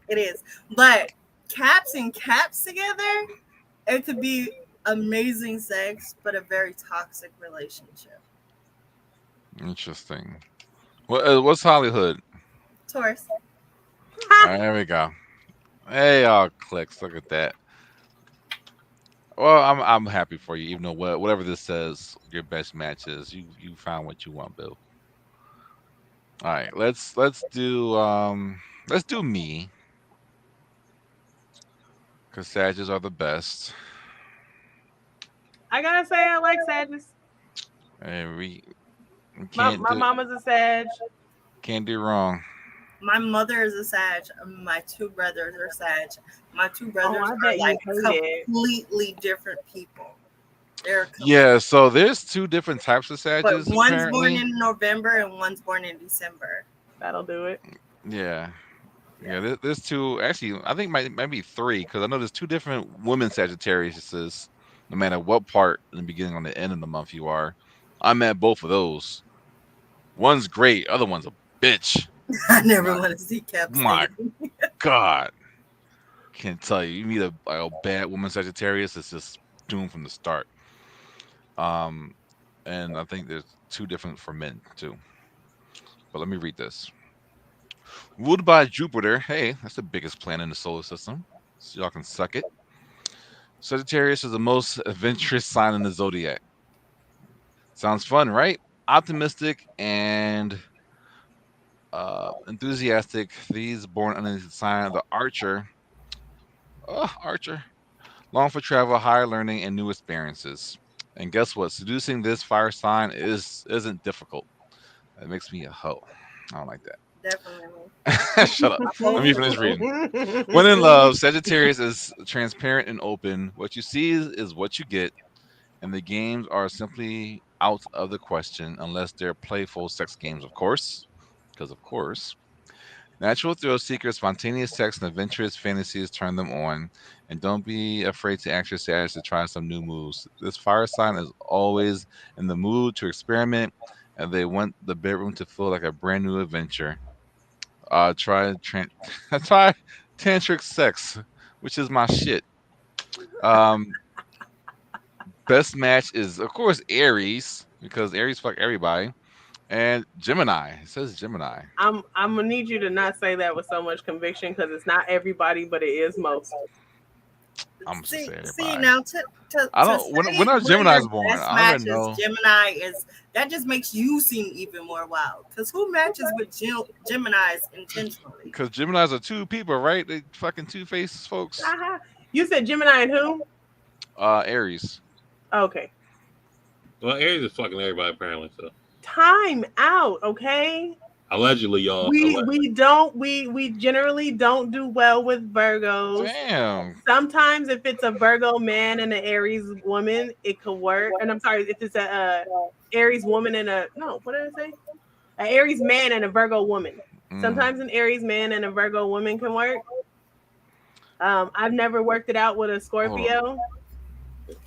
it is. But caps and caps together, it could be amazing sex, but a very toxic relationship. Interesting. What's Hollywood? Taurus. All right, there we go. Hey, all clicks. Look at that. Well, I'm happy for you, even though whatever this says, your best match is. You found what you want, Bill. All right, let's do me, because Sages are the best, I gotta say, I like Sagittarius. and we My can't my do mama's a Sag. can't do wrong. My mother is a Sag. My two brothers are Sag. My two Oh, brothers I are bet you like hate it. completely different people. They're Yeah, so there's two different types of but Sages one's born apparently. in November and one's born in December. That'll do it. Yeah. Yeah, there's two. Actually, I think might be three, because I know there's two different women Sagittariuses. No matter what part in the beginning or the end of the month you are, I'm at both of those. One's great, other one's a bitch. I never My, want to see Cap my Satan. God, can't tell you. You meet a bad woman Sagittarius, it's just doomed from the start. Um, and I think there's two different for men too. But let me read this. Ruled by Jupiter. Hey, that's the biggest planet in the solar system. So y'all can suck it. Sagittarius is the most adventurous sign in the zodiac. Sounds fun, right? Optimistic and enthusiastic. These born under the sign of the Archer. Oh, Archer. Long for travel, higher learning, and new experiences. And guess what? Seducing this fire sign isn't difficult. That makes me a hoe. I don't like Definitely. that. Shut up. I Let told me finish reading. When in love, Sagittarius is transparent and open. What you see is what you get, and the games are simply out of the question unless they're playful sex games, of course. Because, of course, natural thrill seekers, spontaneous sex, and adventurous fantasies turn them on. And don't be afraid to ask your Sag to try some new moves. This fire sign is always in the mood to experiment, and they want the bedroom to feel like a brand new adventure. Try tantric sex, which is my shit. Um, Best match is of course Aries, because Aries fuck everybody, and Gemini. It says Gemini. I'm gonna need you to not say that with so much conviction because it's not everybody, but it is most. I'm just saying See everybody. now I to don't. When say when are one of your Gemini's born? best I already matches know. Gemini is that just makes you seem even more wild. Because who matches with Geminis intentionally? Because Gemini's are two people, right? They fucking two faced folks. Uh-huh. You said Gemini and who? Aries. Okay. Well, Aries is fucking everybody apparently. So Time out, okay? allegedly, y'all. We generally don't do well with Virgos. Damn. Sometimes if it's a Virgo man and an Aries woman, it could work. And I'm sorry, if it's a Aries woman and what did I say? An Aries man and a Virgo woman. Sometimes an Aries man and a Virgo woman can work. I've never worked it out with a Scorpio.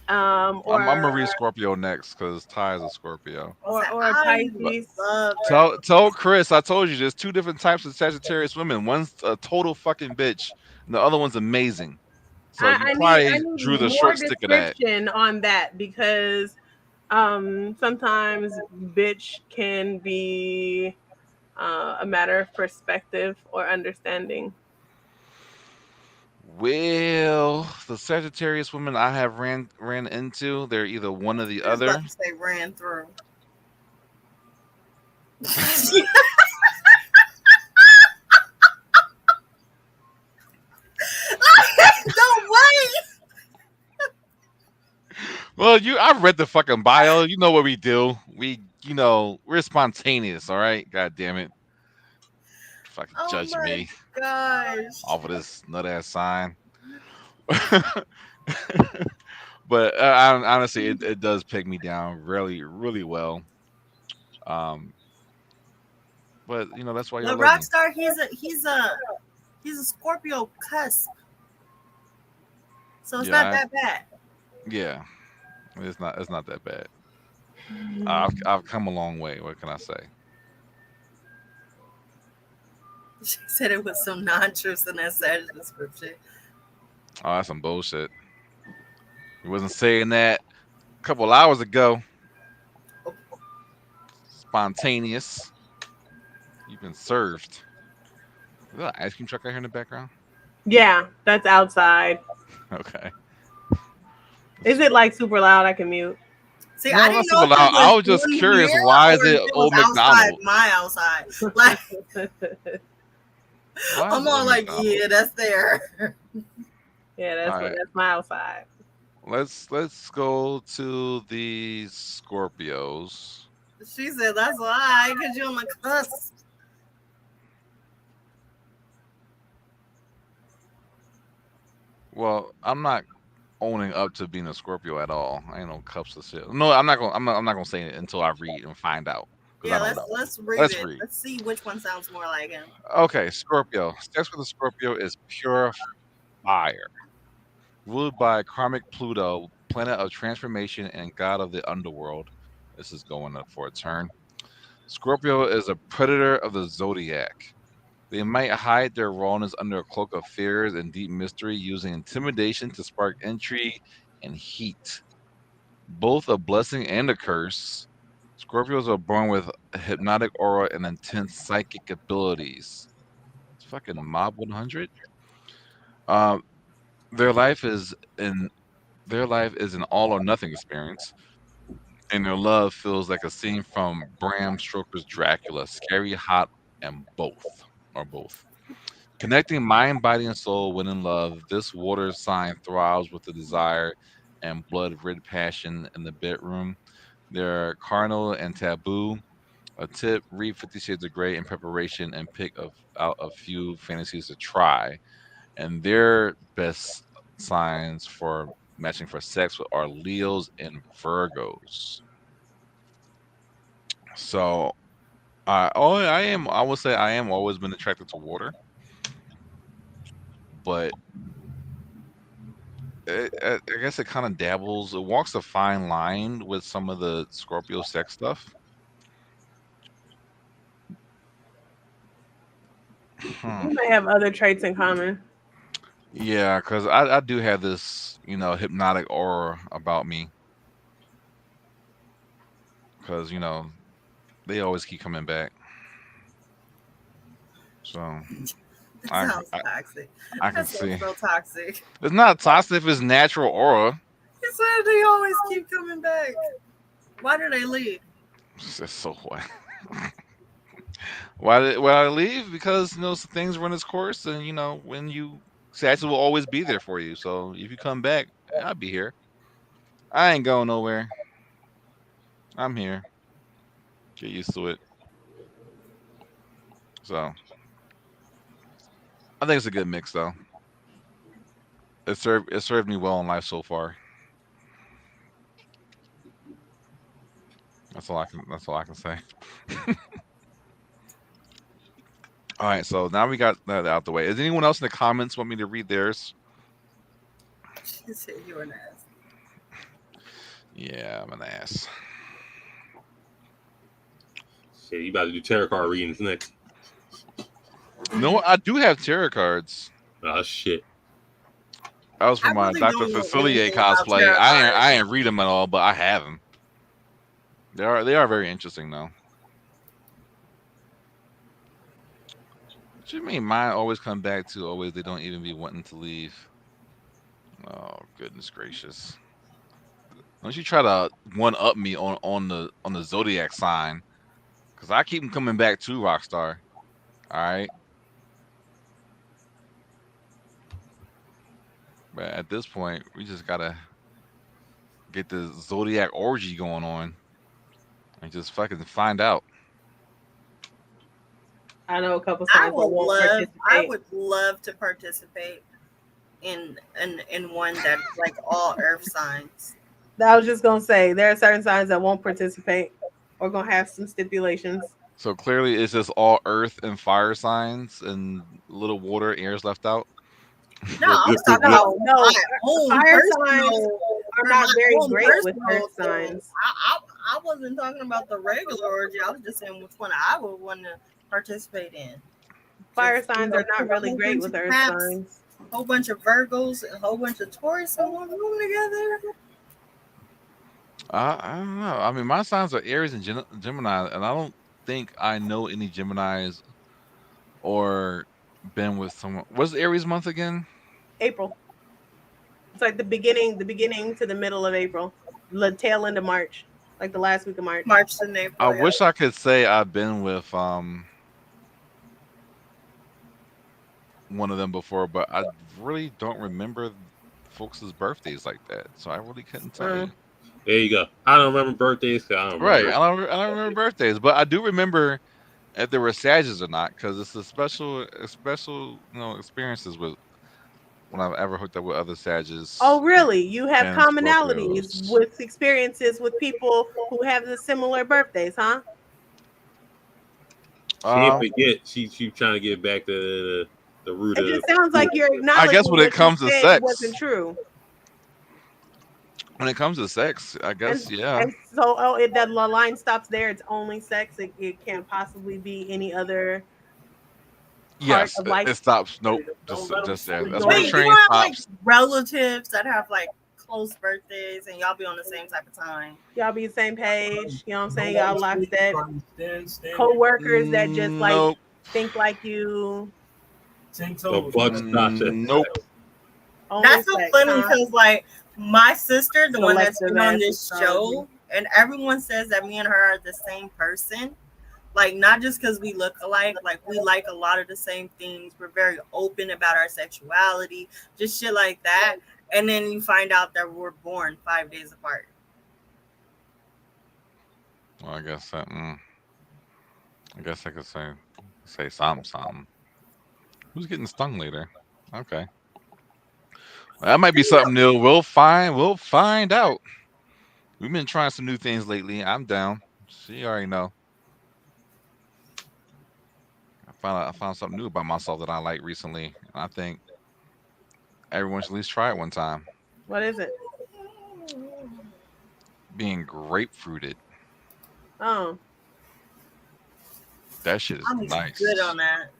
I'm gonna read Scorpio next because Ty is a Scorpio. Or a Pisces. Tell Chris, I told you there's two different types of Sagittarius women. One's a total fucking bitch, and the other one's amazing. So you I probably need drew the more short stick of that. description on that because sometimes bitch can be a matter of perspective or understanding. Well, the Sagittarius women I have ran into, they're either one or the I was other. about to say ran through. Don't wait. Well, I've read the fucking bio. You know what we do. We're spontaneous, all right? God damn it. Fucking judge me Gosh. off of this nut ass sign. But honestly, it does peg me down really, really well. But that's why The y'all love me. Rockstar, he's a Scorpio cusp. So it's not that bad. Yeah, it's not that bad. I've come a long way. What can I say? She said it was some non-truths in that Sag description. Oh, that's some bullshit. You wasn't saying that a couple hours ago. Spontaneous. You've been served. Is that an ice cream truck I hear in the background? Yeah, that's outside. Okay. Is it like super loud? I can mute. See, I No, not didn't know super if it loud. I was was just in curious. here Why is or if it it was Old outside McDonald? my outside. Like Why is I'm it all Old like, McDonald? yeah, that's there. Yeah, All right. that's my outside. Let's go to the Scorpios. She said that's why, because you're on the cusp. Well, I'm not owning up to being a Scorpio at all. I ain't no cups of shit. No, I'm not gonna. I'm not gonna say it until I read and find out because I Yeah, don't know. let's read Let's it. read. Let's see which one sounds more like him. Okay, Scorpio. Sex with a Scorpio is pure fire. Ruled by karmic Pluto, planet of transformation and god of the underworld. This is going up for a turn. Scorpio is a predator of the zodiac. They might hide their rawness under a cloak of fears and deep mystery, using intimidation to spark intrigue and heat. Both a blessing and a curse. Scorpios are born with a hypnotic aura and intense psychic abilities. It's fucking Mob 100. Um, their life is in their life is an all or nothing experience, and their love feels like a scene from Bram Stoker's Dracula, scary, hot, and both. Connecting mind, body, and soul when in love, this water sign thrives with the desire and blood-red passion in the bedroom. They're carnal and taboo. A tip: read 50 Shades of Grey in preparation and pick out a few fantasies to try. And their best signs for matching for sex are Leos and Virgos. So, I would say I am always been attracted to water, but I guess it kind of dabbles. It walks a fine line with some of the Scorpio sex stuff. Hmm. We may have other traits in common. Yeah, because I do have this, hypnotic aura about me. Because they always keep coming back. So That I sounds I, toxic. I can That sounds see so toxic. it's not toxic. It's natural aura. He said they always keep coming back. Why do they leave? It's just so what? Why I leave? Because some things run its course, and when you Satchel will always be there for you. So if you come back, I'll be here. I ain't going nowhere. I'm here. Get used to it. So I think it's a good mix, though. It served me well in life so far. That's all I can say. All right, so now we got that out the way. Is anyone else in the comments want me to read theirs? She said you're an ass. Yeah, I'm an ass. Shit, you about to do tarot card readings next. No, I do have tarot cards. Oh shit. That was I for my really Dr. don't know Facilier anything about cosplay. tarot I cards. ain't read them at all, but I have them. They are very interesting though. What you mean? Mine always come back to always. They don't even be wanting to leave. Oh goodness gracious! Don't you try to one up me on the zodiac sign? Because I keep them coming back to Rockstar. All right, but at this point, we just gotta get the zodiac orgy going on and just fucking find out. I know a couple signs that won't I participate. would love to participate in one that's like all earth signs. I was just gonna say there are certain signs that won't participate or gonna have some stipulations. So clearly, it's just all earth and fire signs, and little water and air's left out. No, I was talking about No, my own fire signs personal. are for not my very own great with personal earth thing. signs. I wasn't talking about the regular orgy. I was just saying which one I would want to participate in. Fire Just, signs are not really great with earth signs. A whole bunch of Virgos and a whole bunch of Taurus in one room together. I don't know. I mean, my signs are Aries and Gemini, and I don't think I know any Geminis or been with someone. What's Aries month again? April. It's like the beginning to the middle of April, the tail end of March, like the last week of March. March and April. I Yeah. wish I could say I've been with one of them before, but I really don't remember folks' birthdays like that, so I really couldn't tell you. There you go. I don't remember birthdays. 'Cause I don't Right, remember. I don't remember birthdays, but I do remember if there were Sages or not, because it's a special experiences with when I've ever hooked up with other Sages. Oh, really? You have and commonalities Scorpios. with experiences with people who have the similar birthdays, huh? Can't forget. She trying to get back to the root It of. just sounds like you're acknowledging I guess when it what comes you to said sex, wasn't true. when it comes to sex, I guess yeah. And so, the line stops there. It's only sex. It can't possibly be any other part Yes, of life. it stops. Nope, just there. That's where Wait, the you train don't have like stops. relatives that have like close birthdays and y'all be on the same type of time? Y'all be the same page. You know what I'm saying? Y'all lockstep. Co-workers that just like Nope. think like you. The butt Nope. Only That's so sex, funny huh? because like my sister, the one that's Selective been on ass this astrology. show, and everyone says that me and her are the same person. Like not just because we look alike, like we like a lot of the same things. We're very open about our sexuality, just shit like that. And then you find out that we're born 5 days apart. Well, I guess I guess I could say something. Who's getting stung later? Okay, well, that might be something new. We'll find out. We've been trying some new things lately. I'm down. She already know. I found something new about myself that I like recently. I think everyone should at least try it one time. What is it? Being grapefruited. Oh, That shit is I'm nice. good on that.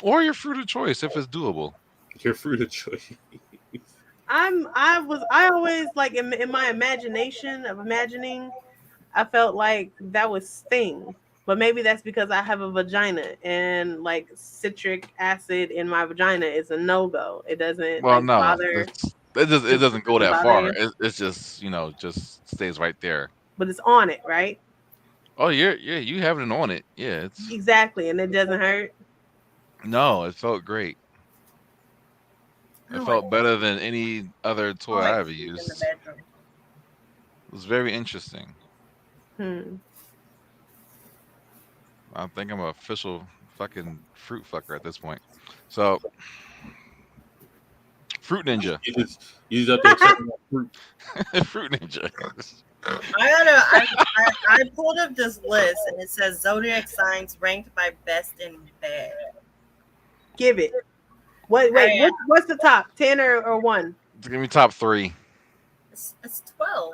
Or your fruit of choice if it's doable. Your fruit of choice. I always like in my imagination of imagining, I felt like that was Sting. But maybe that's because I have a vagina and like citric acid in my vagina is a no-go. It doesn't Well, like no, bother. it doesn't go that Bother far. you? It's just just stays right there. But it's on it, right? Oh, you having it on it. Yeah, it's Exactly, and it doesn't hurt. no, it felt great. I It don't felt like better than any other toy I ever sleep in the used. bedroom. It was very interesting. Hmm. I think I'm an official fucking fruit fucker at this point. So, Fruit Ninja. You just up there checking out fruit. Fruit Ninja. I pulled up this list and it says zodiac signs ranked by best in bed. Give it. Wait, what's the top? 10 or 1? Give me top 3. It's 12.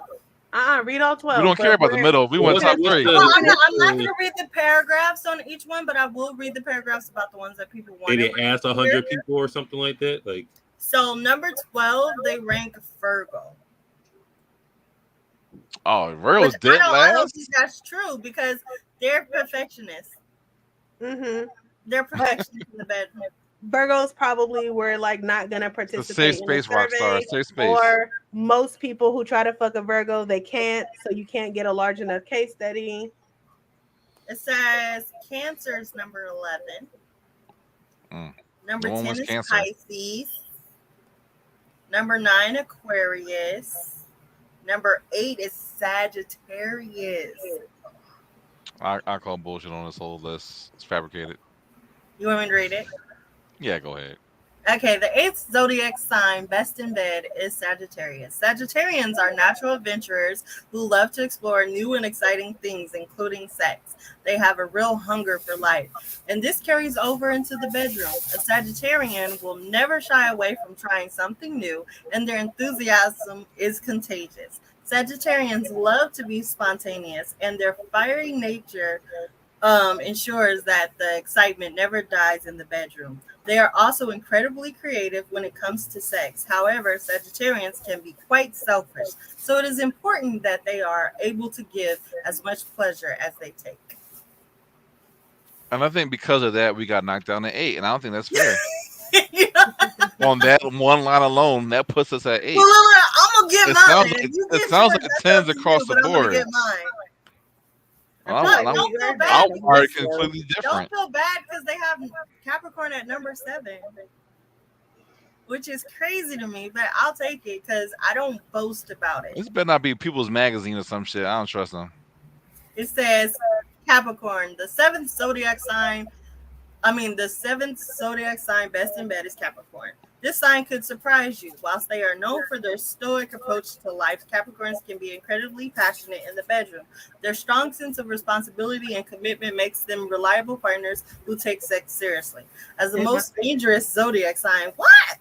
Read all 12. We don't care about the middle. We want top 3. Well, I'm not going to read the paragraphs on each one, but I will read the paragraphs about the ones that people want. Did they ask 100 people or something like that? Like, so number 12, they rank Virgo. Oh, Virgo's dead I don't last. think that's true because they're perfectionists. Mm-hmm. They're perfectionists in the bedroom. Virgos probably were like not gonna It's a participate safe in the space, rock star. survey, Safe space. or most people who try to fuck a Virgo, they can't, so you can't get a large enough case study. It says Cancer is number 11. Number No one 10 wants is Cancer. Pisces. Number 9, Aquarius. Number 8 is Sagittarius. I call bullshit on this whole list. It's fabricated. You want me to read it? Yeah, go ahead. Okay, the 8th zodiac sign best in bed is Sagittarius. Sagittarians are natural adventurers who love to explore new and exciting things, including sex. They have a real hunger for life, and this carries over into the bedroom. A Sagittarian will never shy away from trying something new, and their enthusiasm is contagious. Sagittarians love to be spontaneous, and their fiery nature ensures that the excitement never dies in the bedroom. They are also incredibly creative when it comes to sex. However, Sagittarians can be quite selfish, so it is important that they are able to give as much pleasure as they take. And I think because of that, we got knocked down to 8, and I don't think that's fair. Yeah. On that one line alone, that puts us at 8. Well, I'm gonna get It mine. sounds If like you it get sounds yours, like that's up 10s to across you. the But I'm gonna board. get mine. I feel I'm, like But I'm, we don't feel heard bad. that I'm from already Lisa. completely Don't different. feel bad because they have Capricorn at number 7, which is crazy to me. But I'll take it because I don't boast about it. This better not be People's Magazine or some shit. I don't trust them. It says Capricorn, the seventh zodiac sign. The seventh zodiac sign best in bed is Capricorn. This sign could surprise you. Whilst they are known for their stoic approach to life, Capricorns can be incredibly passionate in the bedroom. Their strong sense of responsibility and commitment makes them reliable partners who take sex seriously. As the most dangerous zodiac sign, what?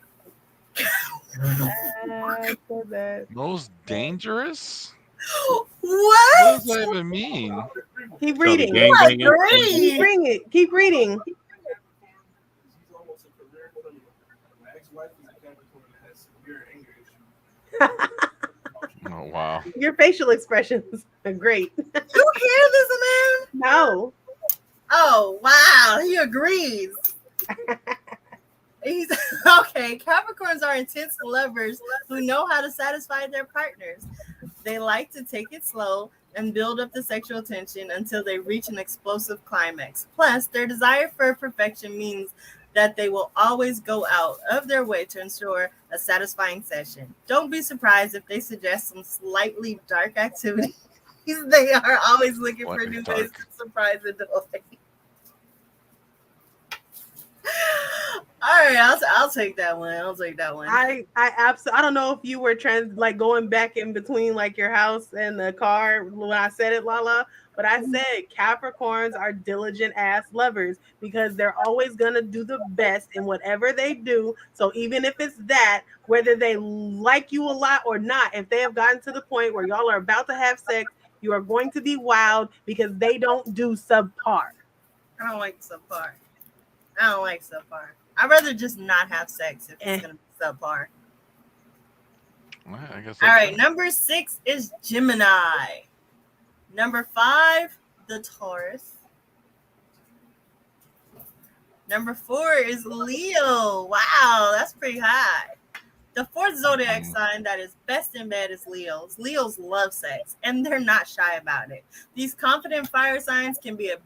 I said that. Most dangerous? What? What does that even mean? Keep So the reading. gang What? banging. Keep reading. Keep reading. Oh wow. Your facial expressions are great. You hear this, man? No. Oh, wow. He agrees. He's okay. Capricorns are intense lovers who know how to satisfy their partners. They like to take it slow and build up the sexual tension until they reach an explosive climax. Plus, their desire for perfection means that they will always go out of their way to ensure a satisfying session. Don't be surprised if they suggest some slightly dark activities. They are always looking for Slightly new ways dark. to surprise and delight. All right, I'll take that one. I'll take that one. I absolutely. I don't know if you were going back in between like your house and the car when I said it, Lala. But I said Capricorns are diligent ass lovers because they're always gonna do the best in whatever they do. So even if it's that, whether they like you a lot or not, if they have gotten to the point where y'all are about to have sex, you are going to be wild because they don't do subpar. I don't like subpar. I don't like subpar. I'd rather just not have sex if it's gonna be subpar. Well, I guess All that's right, it. number 6 is Gemini. Number 5, the Taurus. Number 4 is Leo. Wow, that's pretty high. The fourth zodiac sign that is best in bed is Leos. Leos love sex, and they're not shy about it. These confident fire signs can be a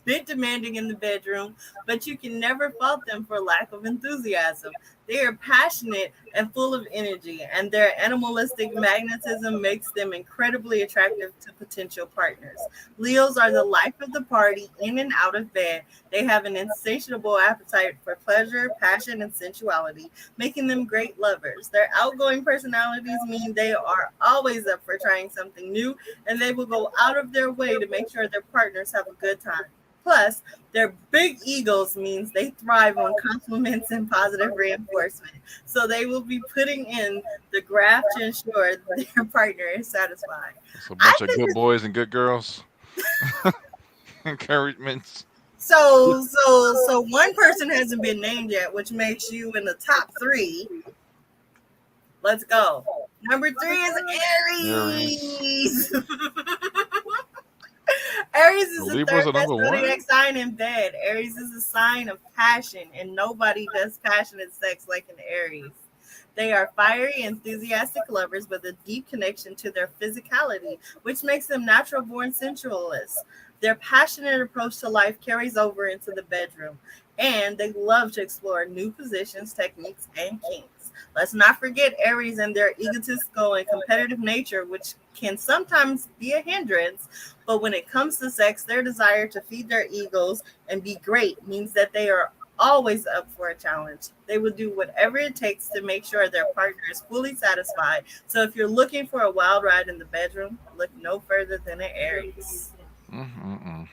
bit demanding in the bedroom, but you can never fault them for lack of enthusiasm. They are passionate and full of energy, and their animalistic magnetism makes them incredibly attractive to potential partners. Leos are the life of the party in and out of bed. They have an insatiable appetite for pleasure, passion, and sensuality, making them great lovers. Their outgoing personalities mean they are always up for trying something new, and they will go out of their way to make sure their partners have a good time. Plus, their big egos means they thrive on compliments and positive reinforcement. So they will be putting in the graft to ensure their partner is satisfied. It's a I bunch of think good it's boys and good girls. Encouragements. so one person hasn't been named yet, which makes you in the top 3. Let's go. Number 3 is Aries. Aries is the Libras third are best number zodiac 1. sign in bed. Aries is a sign of passion, and nobody does passionate sex like an Aries. They are fiery, enthusiastic lovers with a deep connection to their physicality, which makes them natural born sensualists. Their passionate approach to life carries over into the bedroom, and they love to explore new positions, techniques, and kinks. Let's not forget Aries and their egotistical and competitive nature, which can sometimes be a hindrance. But when it comes to sex, their desire to feed their egos and be great means that they are always up for a challenge. They will do whatever it takes to make sure their partner is fully satisfied. So if you're looking for a wild ride in the bedroom, look no further than an Aries. Mm-mm-mm.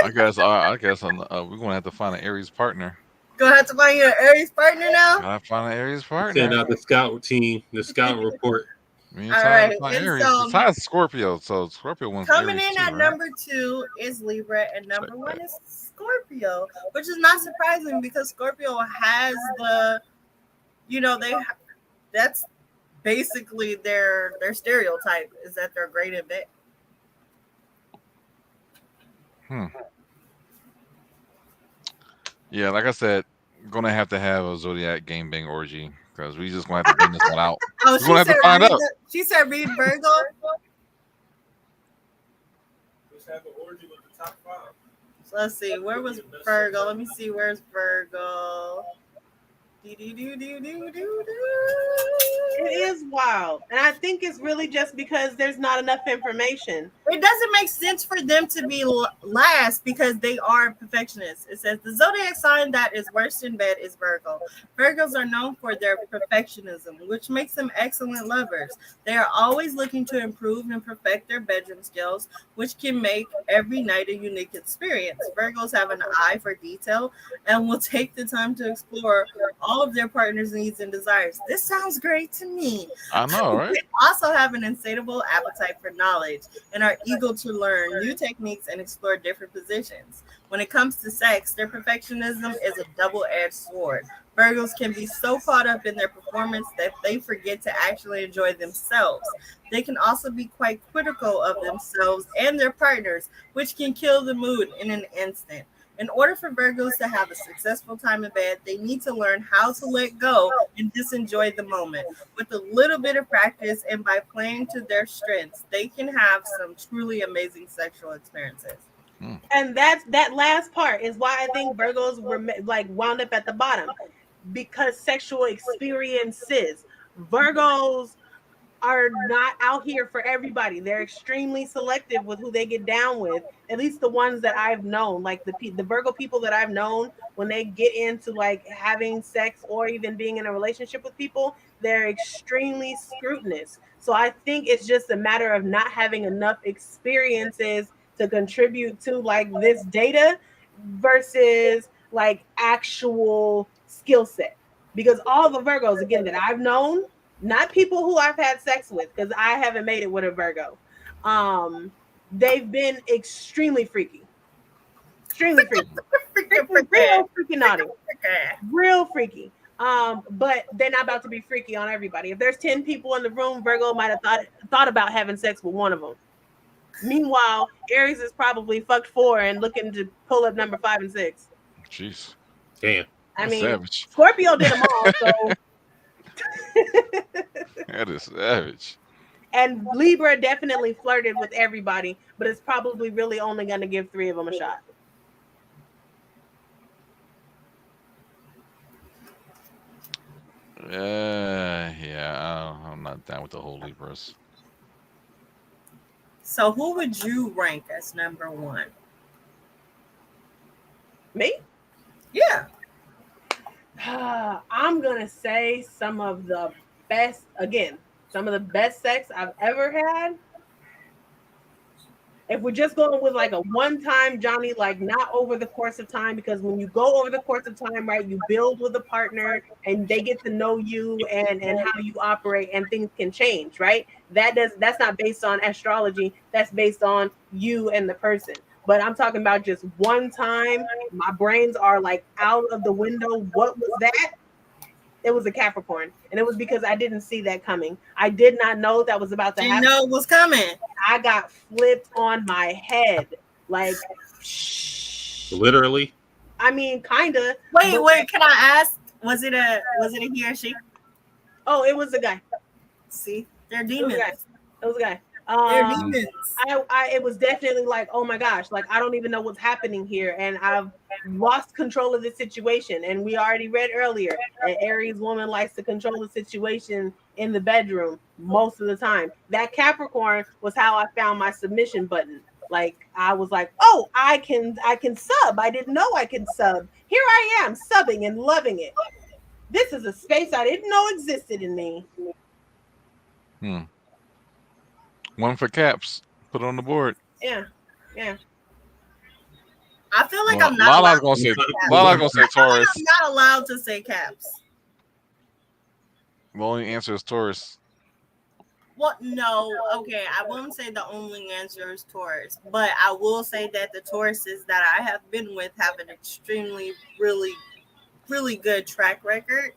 I guess we're gonna have to find an Aries partner. Gonna have to find you an Aries partner now. Gotta find an Aries Send partner. out the scout team, the scout report. Me and All Tyler right, find and Aries. so Besides Scorpio, so Scorpio wants coming Aries in too, at right? number 2 is Libra, and Check number that. 1 is Scorpio, which is not surprising because Scorpio has the, they that's basically their stereotype is that they're great in bed. Hmm. Yeah, like I said, gonna have to have a Zodiac game bang orgy because we just gonna have to bang this one out. Oh, We're gonna have to find out. She said read Virgo. Let's have an orgy with the top 5. So let's see. Where was Virgo? Let me see. Where's Virgo? It is wild. And I think it's really just because there's not enough information. It doesn't make sense for them to be last because they are perfectionists. It says the zodiac sign that is worst in bed is Virgo. Virgos are known for their perfectionism, which makes them excellent lovers. They are always looking to improve and perfect their bedroom skills, which can make every night a unique experience. Virgos have an eye for detail and will take the time to explore all of their partner's needs and desires. This sounds great to me. I know, right? They also have an insatiable appetite for knowledge and are eager to learn new techniques and explore different positions. When it comes to sex, their perfectionism is a double-edged sword. Virgos can be so caught up in their performance that they forget to actually enjoy themselves. They can also be quite critical of themselves and their partners, which can kill the mood in an instant. In order for Virgos to have a successful time in bed, they need to learn how to let go and just enjoy the moment. With a little bit of practice and by playing to their strengths, they can have some truly amazing sexual experiences. And that last part is why I think Virgos were like wound up at the bottom, because sexual experiences. Virgos are not out here for everybody. They're extremely selective with who they get down with. At least the ones that I've known, like the Virgo people that I've known, when they get into like having sex or even being in a relationship with people, they're extremely scrutinous. So I think it's just a matter of not having enough experiences to contribute to like this data versus like actual skill set. Because all the Virgos, again, that I've known, not people who I've had sex with, because I haven't made it with a Virgo. They've been extremely freaky. Extremely freaky. Real freaky naughty. Real freaky. But they're not about to be freaky on everybody. If there's 10 people in the room, Virgo might have thought about having sex with one of them. Meanwhile, Aries is probably fucked 4 and looking to pull up number 5 and 6. Jeez. Damn. I That's mean, savage. Scorpio did them all, so. That is savage. And Libra definitely flirted with everybody, but it's probably really only going to give 3 of them a shot. Yeah, I'm not down with the whole Libras. So who would you rank as number 1? Me? Yeah. I'm going to say some of the best sex I've ever had. If we're just going with like a one-time Johnny, like not over the course of time, because when you go over the course of time, right, you build with a partner and they get to know you and how you operate, and things can change, right? That's not based on astrology. That's based on you and the person. But I'm talking about just one time. My brains are like out of the window. What was that? It was a Capricorn, and it was because I didn't see that coming. I did not know that was about to happen. You know it was coming. I got flipped on my head, like Literally. I mean, kinda. Wait. Can I ask? Was it a he or she? Oh, it was a guy. See, they're demons. It was a guy. They're demons. It was definitely like, oh my gosh, like I don't even know what's happening here, and I've lost control of the situation. And we already read earlier that Aries woman likes to control the situation in the bedroom most of the time. That Capricorn was how I found my submission button. Like I was like, oh, I can sub. I didn't know I could sub. Here I am subbing and loving it. This is a space I didn't know existed in me. One for Caps. Put it on the board. Yeah. I feel like Well, I'm not allowed Lala's gonna say Taurus. I'm not allowed to say Caps. The only answer is Taurus. Well, no, okay. I won't say the only answer is Taurus, but I will say that the Tauruses that I have been with have an extremely, really, really good track record.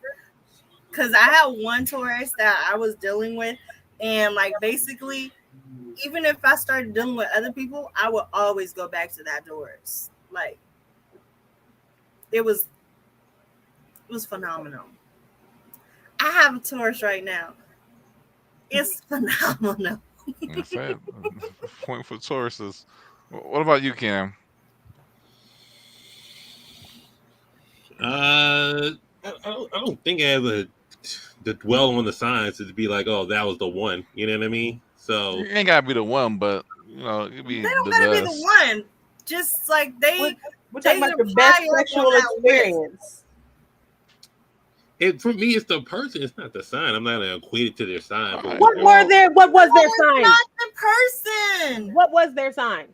Because I had one Taurus that I was dealing with, and like basically even if I started dealing with other people, I would always go back to that Taurus. Like it was phenomenal. I have a Taurus right now. It's phenomenal. I said, point for Tauruses. What about you, Cam? I don't think I ever to dwell on the signs to be like, oh, that was the one. You know what I mean? So You ain't gotta be the one, but it could be They don't the gotta best. be the one. Just like We're they talking about your best imply, like, sexual on that list. experience. for me, it's the person. It's not the sign. I'm not gonna equate it to their sign. Alright. What was their No, it's sign? not the person. What was their sign?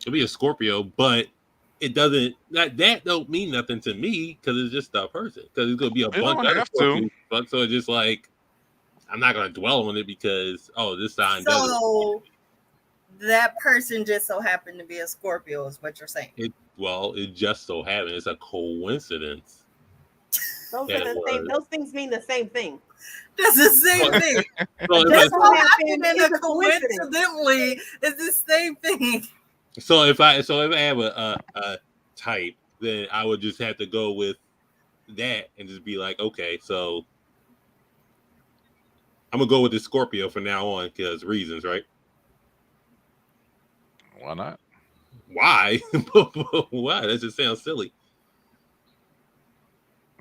It'll be a Scorpio, but it doesn't. That don't mean nothing to me because it's just the person. Because it's gonna be a It bunch don't of have to. Scorpios, but so it's just like I'm not gonna dwell on it because this sign does So that person just so happened to be a Scorpio, is what you're saying. it. Well, it just so happened. It's a coincidence. Those Yeah, are the it same. was. Those things mean the same thing. That's the same thing. So if, Just I, so happened and It's a coincidence. coincidentally is the same thing. so if I have a type, then I would just have to go with that and just be like, okay, so I'm gonna go with the Scorpio from now on because reasons, right? Why not? Why? Why? That just sounds silly.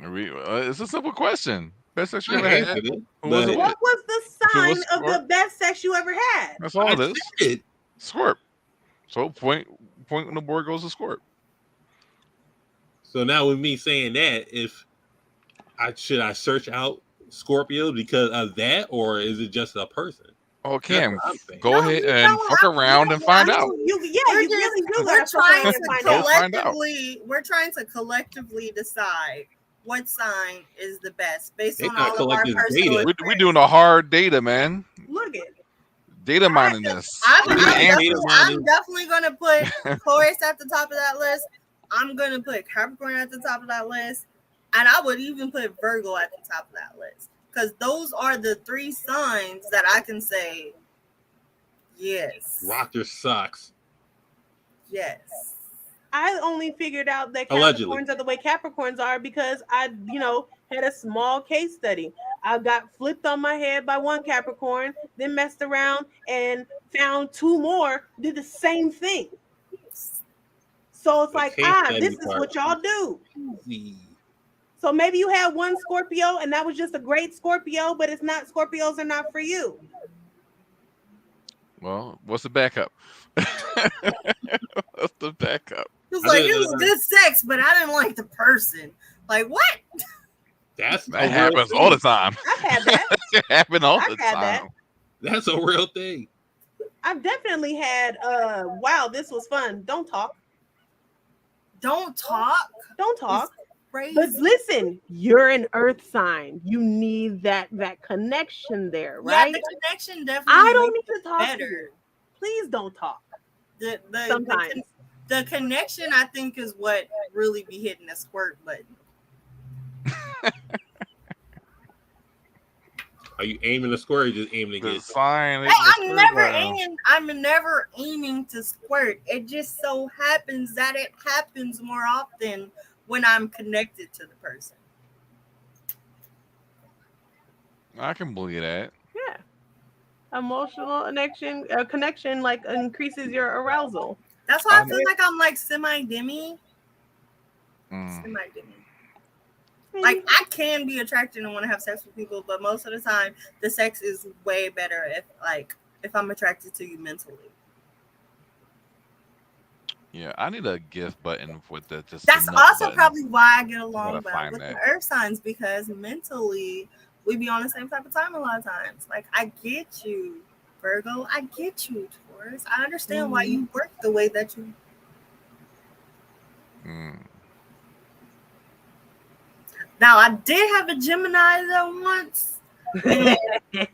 It's a simple question. Best sex you I ever had? answered it, Who was it but- with? What was the If it sign was of the Scorp- best sex you ever had? That's all it I is. said it. Scorp. So point on the board goes to Scorp. So now with me saying that, if should I search out Scorpio because of that, or is it just a person? Oh, Cam, what I'm saying. go No, ahead you and don't fuck have- around you and don't find have out. to. You We're really do We're gotta fuck trying around to and find Go out. find out. we're trying to collectively decide what sign is the best based They on gotta all of our collect this personal data. We're doing a hard data, man. Look at Data mining this. I'm, We need I'm, answers. definitely, I'm definitely gonna put Taurus at the top of that list. I'm gonna put Capricorn at the top of that list, and I would even put Virgo at the top of that list because those are the three signs that I can say yes, Rock your socks. yes. I only figured out that Allegedly. Capricorns are the way Capricorns are because I, had a small case study. I got flipped on my head by one Capricorn, then messed around and found two more did the same thing. So it's The like, case study this is part. what y'all do. Easy. So maybe you had one Scorpio and that was just a great Scorpio, but it's not, Scorpios are not for you. Well, what's the backup? What's the backup? It was I like did- it was good sex, but I didn't like the person. Like what? That's That happens all the time. I've had that. It happens all I've the had that. time. That's a real thing. I've definitely had, wow, this was fun. Don't talk. Don't talk. Don't talk. Crazy. But listen, you're an earth sign. You need that connection there, Yeah, right? the connection definitely. I don't makes need to talk to you. better. Please don't talk. The Sometimes. the connection, I think, is what really be hitting the squirt button. Are you aiming to square or just aiming to The get? sign. Hey, I'm never aiming to squirt. It just so happens that it happens more often when I'm connected to the person. I can believe that. Yeah. Emotional connection like increases your arousal. That's why I I'm- feel like I'm like semi-demi. Mm. Semi-demi. Like I can be attracted and want to have sex with people, but most of the time the sex is way better if I'm attracted to you mentally. Yeah, I need a gift button with the just. That's the nut also button. probably why I get along Gotta well find with that. the earth signs, because mentally we be on the same type of time a lot of times. Like I get you, Virgo. I get you, Taurus. I understand why you work the way that you. Mm. Now I did have a Gemini though once. And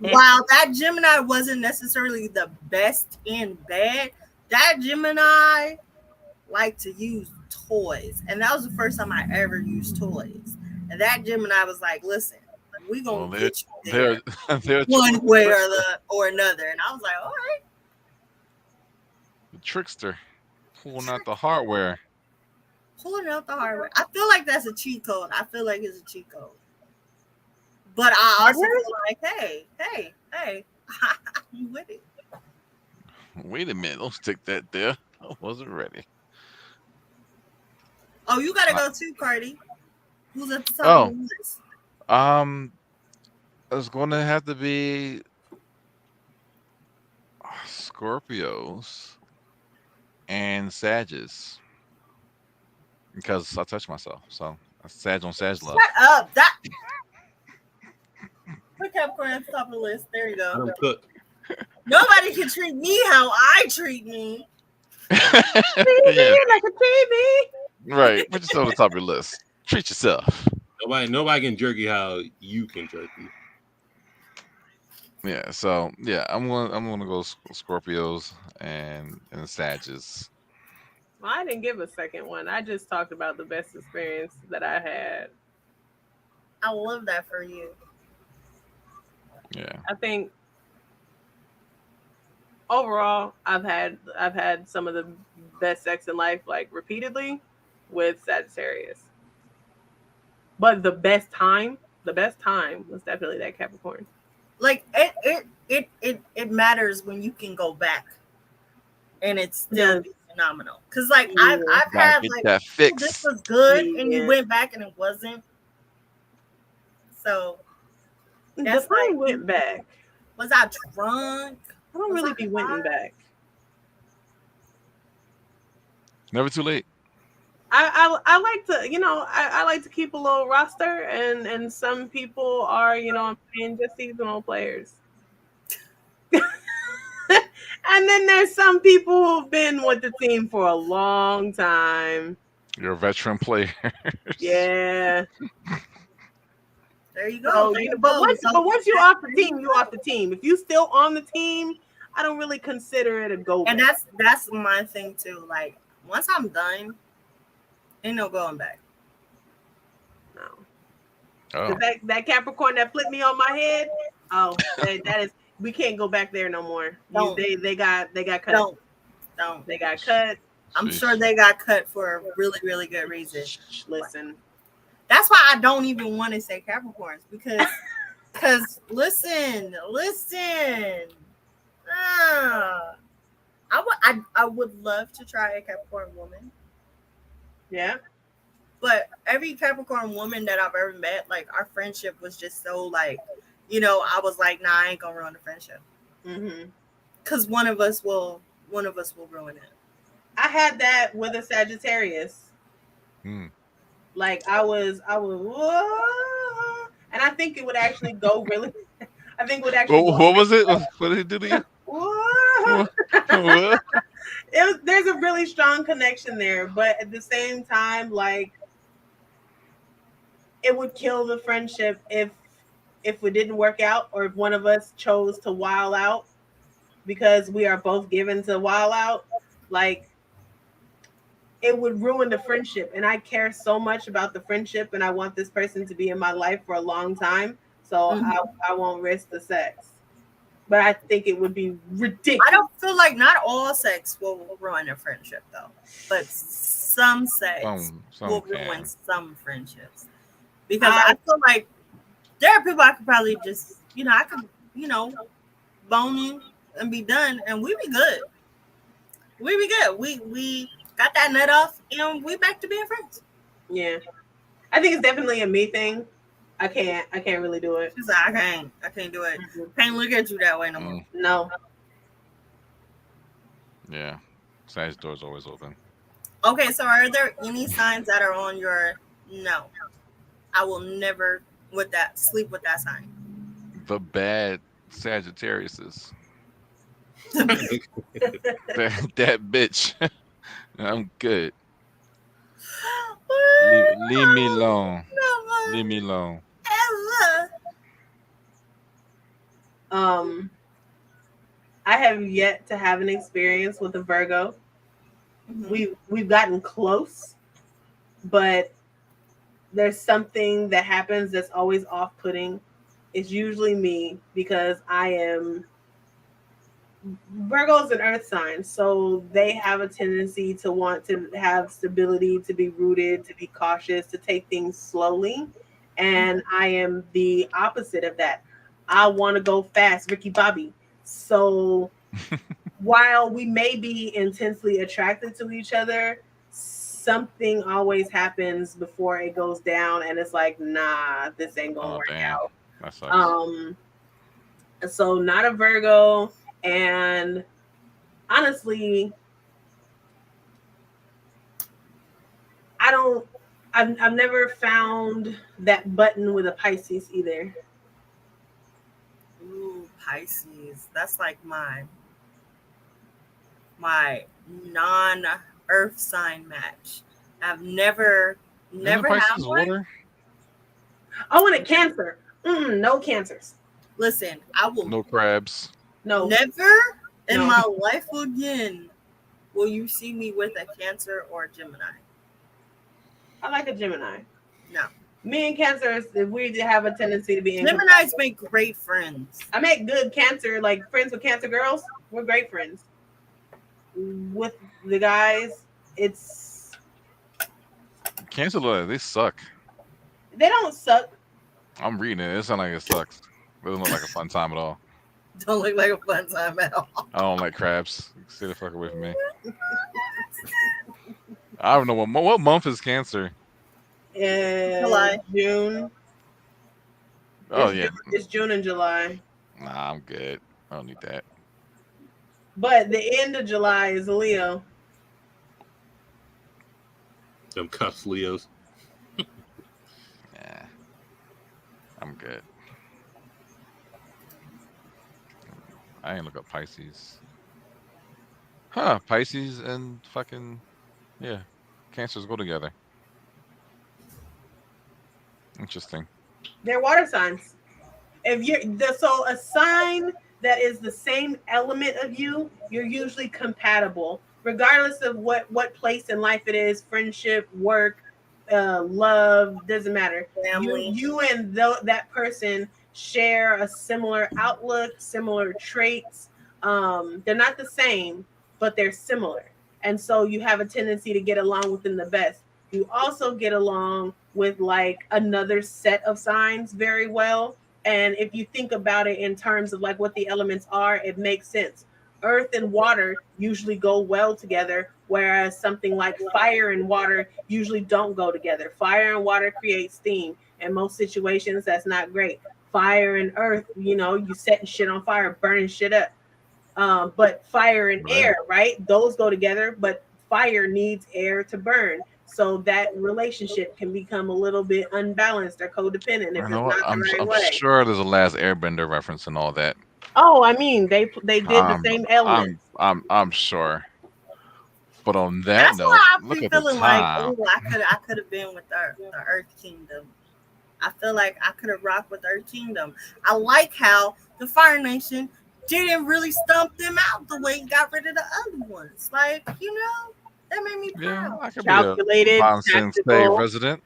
while that Gemini wasn't necessarily the best in bed, that Gemini liked to use toys. And that was the first time I ever used toys. And that Gemini was like, listen, we gonna Well, get you they're there they're one way or another. And I was like, all right, the trickster pulling out the hardware. pulling out the hardware. I feel like that's a cheat code. I feel like it's a cheat code. But I also Hardware? feel like, hey, you with it. Wait a minute, don't stick that there. I wasn't ready. Oh, you gotta I- go too, Cardi. Who's at the top Oh, of the list? it's going to have to be Scorpios and Sages because I touched myself. So Sag on Sag love. Shut up. That put Capricorn at the top of the list. There you I go. don't cook. Nobody can treat me how I treat me. Yeah, Like a TV. right. Put yourself on the top of your list. Treat yourself. Nobody can jerky how you can jerky. Yeah. So yeah, I'm gonna go Scorpios and Sages. Well, I didn't give a second one. I just talked about the best experience that I had. I love that for you. Yeah. I think overall, I've had some of the best sex in life, like repeatedly, with Sagittarius. But the best time was definitely that Capricorn. Like it matters when you can go back and it's still Yeah. be phenomenal. Cause like Yeah. I've Gotta had get like that oh, fix. this was good and you Yeah. went back and it wasn't. So that's Define like, went back. was I drunk? I don't Was really I be went high? back. Never too late. I like to, I like to keep a little roster, and some people are, I'm saying, just seasonal players. And then there's some people who've been with the team for a long time. You're a veteran player. Yeah. There you go. So, There you but go. once you're off the team, you're off the team. If you still on the team, I don't really consider it a go back. And that's my thing too. Like once I'm done, ain't no going back. No. Oh. That Capricorn that flipped me on my head. Oh, that is, we can't go back there no more. Don't. They got cut. Don't. They got cut. I'm Sheesh. sure they got cut for a really, really good reason. Listen, That's why I don't even want to say Capricorns because listen. I would love to try a Capricorn woman, yeah, but every Capricorn woman that I've ever met, like our friendship was just so like, I was like, nah, I ain't gonna ruin the friendship because one of us will ruin it. I had that with a Sagittarius. Like I was, whoa, and I think it would actually go really. I think it would actually. What was it? What did he do to you? Whoa. What? There's a really strong connection there, but at the same time, like it would kill the friendship if it didn't work out, or if one of us chose to wild out because we are both given to wild out. Like it would ruin the friendship, and I care so much about the friendship, and I want this person to be in my life for a long time, so I won't risk the sex. But I think it would be ridiculous. I don't feel like not all sex will ruin a friendship though, but some sex Some will can. ruin some friendships because I feel like there are people I could probably just, I could, bone you and be done, and we be good. We be good. We got that nut off, and we back to being friends. Yeah, I think it's definitely a me thing. I can't really do it. She's like, I can't do it. Can't look at you that way no more. No. Yeah. Sage door's always open. Okay, so are there any signs that are on your no? I will never sleep with that sign. The bad Sagittariuses. that bitch. I'm good. Leave me alone. Never, Leave me alone. ever. I have yet to have an experience with a Virgo. We've gotten close, but there's something that happens that's always off-putting it's usually me because I am Virgo's an earth sign, so they have a tendency to want to have stability, to be rooted, to be cautious, to take things slowly. And I am the opposite of that. I want to go fast, Ricky Bobby. So while we may be intensely attracted to each other, something always happens before it goes down, and it's like, nah, this ain't gonna Oh work damn, out. that sucks. So not a Virgo, and honestly, I don't. I've never found that button with a Pisces either. Ooh, Pisces. That's like my non-earth sign match. I've Isn't never had Pisces one. water? I want a Cancer. No cancers. Listen, I will No crabs. No, never in no. my life again will you see me with a Cancer or a Gemini. I like a Gemini. No. Me and Cancers, we have a tendency to be Geminis make great friends. I make good Cancer, like friends with Cancer girls. We're great friends. With the guys, it's Cancer, they suck. they don't suck. I'm reading it. It sounds like it sucks. It doesn't look like a fun time at all. Don't look like a fun time at all. I don't like crabs. Stay the fuck away from me. I don't know what month is Cancer. July. June. Oh It's yeah, June, it's June and July. nah, I'm good. I don't need that. But the end of July is Leo. Them cuffs, Leos. Yeah, I'm good. I ain't look up Pisces. Huh? Pisces and fucking yeah, Cancers go together. Interesting. They're water signs. If you're so a sign that is the same element of you, you're usually compatible, regardless of what place in life it is, friendship, work, love, doesn't matter. Family. You and that person share a similar outlook, similar traits. They're not the same, but they're similar, and so you have a tendency to get along with them the best. You also get along with like another set of signs very well, and if you think about it in terms of like what the elements are, it makes sense. Earth and water usually go well together, whereas something like fire and water usually don't go together. Fire and water create steam. In most situations, that's not great. Fire and earth, you setting shit on fire, burning shit up. But fire and Right. air, right? Those go together, but fire needs air to burn. So that relationship can become a little bit unbalanced or codependent if I it's know. not the right I'm way. sure there's a Last Airbender reference and all that. Oh, I mean, they did the same elements. I'm sure. But on that That's note, why I look be at the feeling like, time. oh, I could have been with the Earth Kingdom. I feel like I could have rocked with Earth Kingdom. I like how the Fire Nation didn't really stump them out the way he got rid of the other ones. Like, that made me Yeah, proud. I could be a Calculated, Bon Sensei tactical. resident.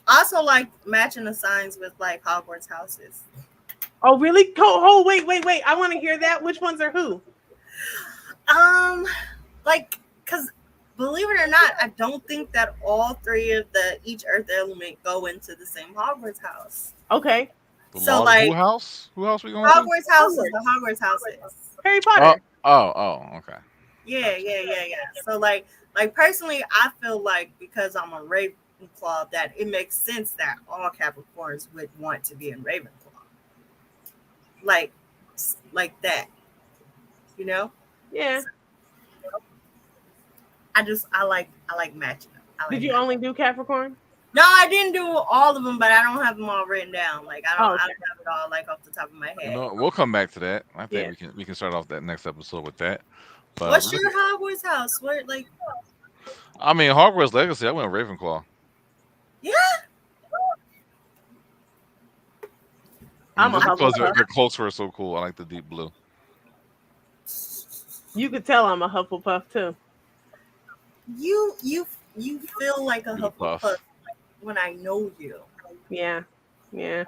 I also like matching the signs with like Hogwarts houses. Oh, really? Oh, wait. I want to hear that. Which ones are who? Like, cause believe it or not, I don't think that all three of each Earth element go into the same Hogwarts house. Okay. The So, Lord like, Who house? Who house we going to? Hogwarts houses, the Hogwarts houses. Harry Potter. Okay. Yeah. So like personally, I feel like because I'm a Ravenclaw, that it makes sense that all Capricorns would want to be in Ravenclaw. Like that, Yeah. I like matching them. Did you only do Capricorn? No, I didn't do all of them, but I don't have them all written down. Like I don't Okay. have it all like off the top of my head. We'll come back to that. I think Yeah. we can start off that next episode with that. But What's your Hogwarts house? Where I mean, Hogwarts Legacy. I went Ravenclaw. Yeah. I'm a Just because Hufflepuff. their cloaks were so cool. I like the deep blue. You could tell I'm a Hufflepuff too. You feel like a You the Hufflepuff puff. when I know you. Yeah. Yeah.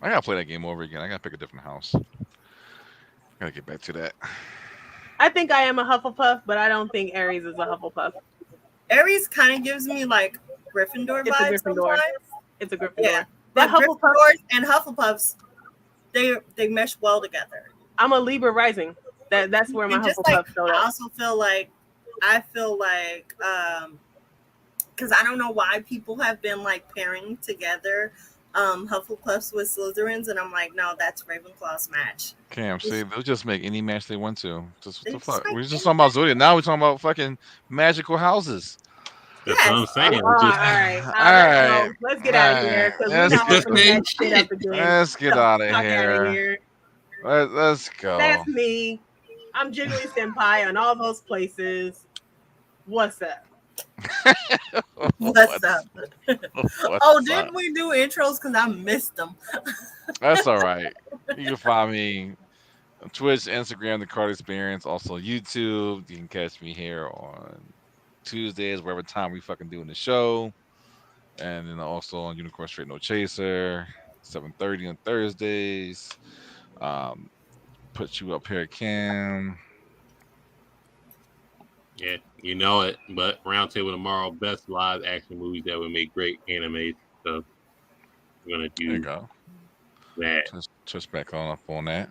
I gotta play that game over again. I gotta pick a different house. Gotta get back to that. I think I am a Hufflepuff, but I don't think Aries is a Hufflepuff. Aries kind of gives me like Gryffindor It's a vibes Gryffindor. sometimes. It's a Gryffindor. Yeah, But but Hufflepuff, Gryffindors and Hufflepuffs, they mesh well together. I'm a Libra rising. That's where my And just like Hufflepuff showed I up. also feel like because I don't know why people have been like pairing together Hufflepuffs with Slytherins, and I'm like, no, that's Ravenclaw's match. Cam, see, they'll just make any match they want to. Just what They the just fuck? make We're just any talking about Zodiac. Now we're talking about fucking magical houses. That's what I'm Yes. saying. All It's just, right. All Let's right. go. Let's get out of here because we're Let's not just opening ain't that shit up shit. again. Let's get The out of fuck out of here. here. Let's go. That's me. I'm Jiggly Senpai on all those places. What's up? What's up? What's Oh, up? didn't we do intros? Because I missed them. That's all right. You can find me on Twitch, Instagram, The Card Experience, also YouTube. You can catch me here on Tuesdays, wherever time we fucking doing the show. And then also on Unicorn Straight No Chaser, 7:30 on Thursdays. Um, put you up here, Cam. Yeah, you know it. But Roundtable tomorrow, best live action movies that would make great anime. So we're gonna There you do go. that. Just back on up on that.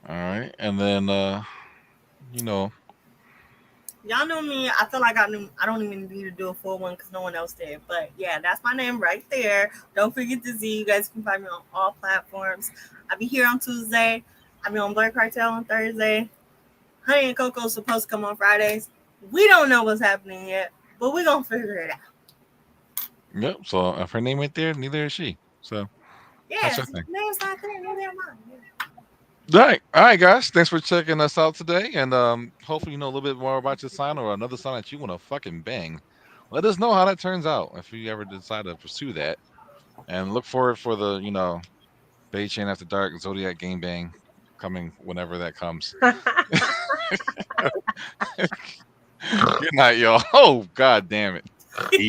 All right, and then you know, Y'all know me. I feel like I don't even need to do a full one because no one else did. But yeah, that's my name right there. Don't forget to Z. You guys can find me on all platforms. I'll be here on Tuesday. I'll be on Black Cartel on Thursday. Honey and Coco's supposed to come on Fridays. We don't know what's happening yet, but we're gonna figure it out. yep. So if her name ain't there, neither is she. So that's Yes, her thing. name's not there, neither am I. All right, guys. Thanks for checking us out today, and hopefully you know a little bit more about your sign or another sign that you want to fucking bang. Let us know how that turns out if you ever decide to pursue that, and look forward for the Bae-Chan After Dark Zodiac Game Bang coming whenever that comes. Good night, y'all. Oh, god damn it. Easy.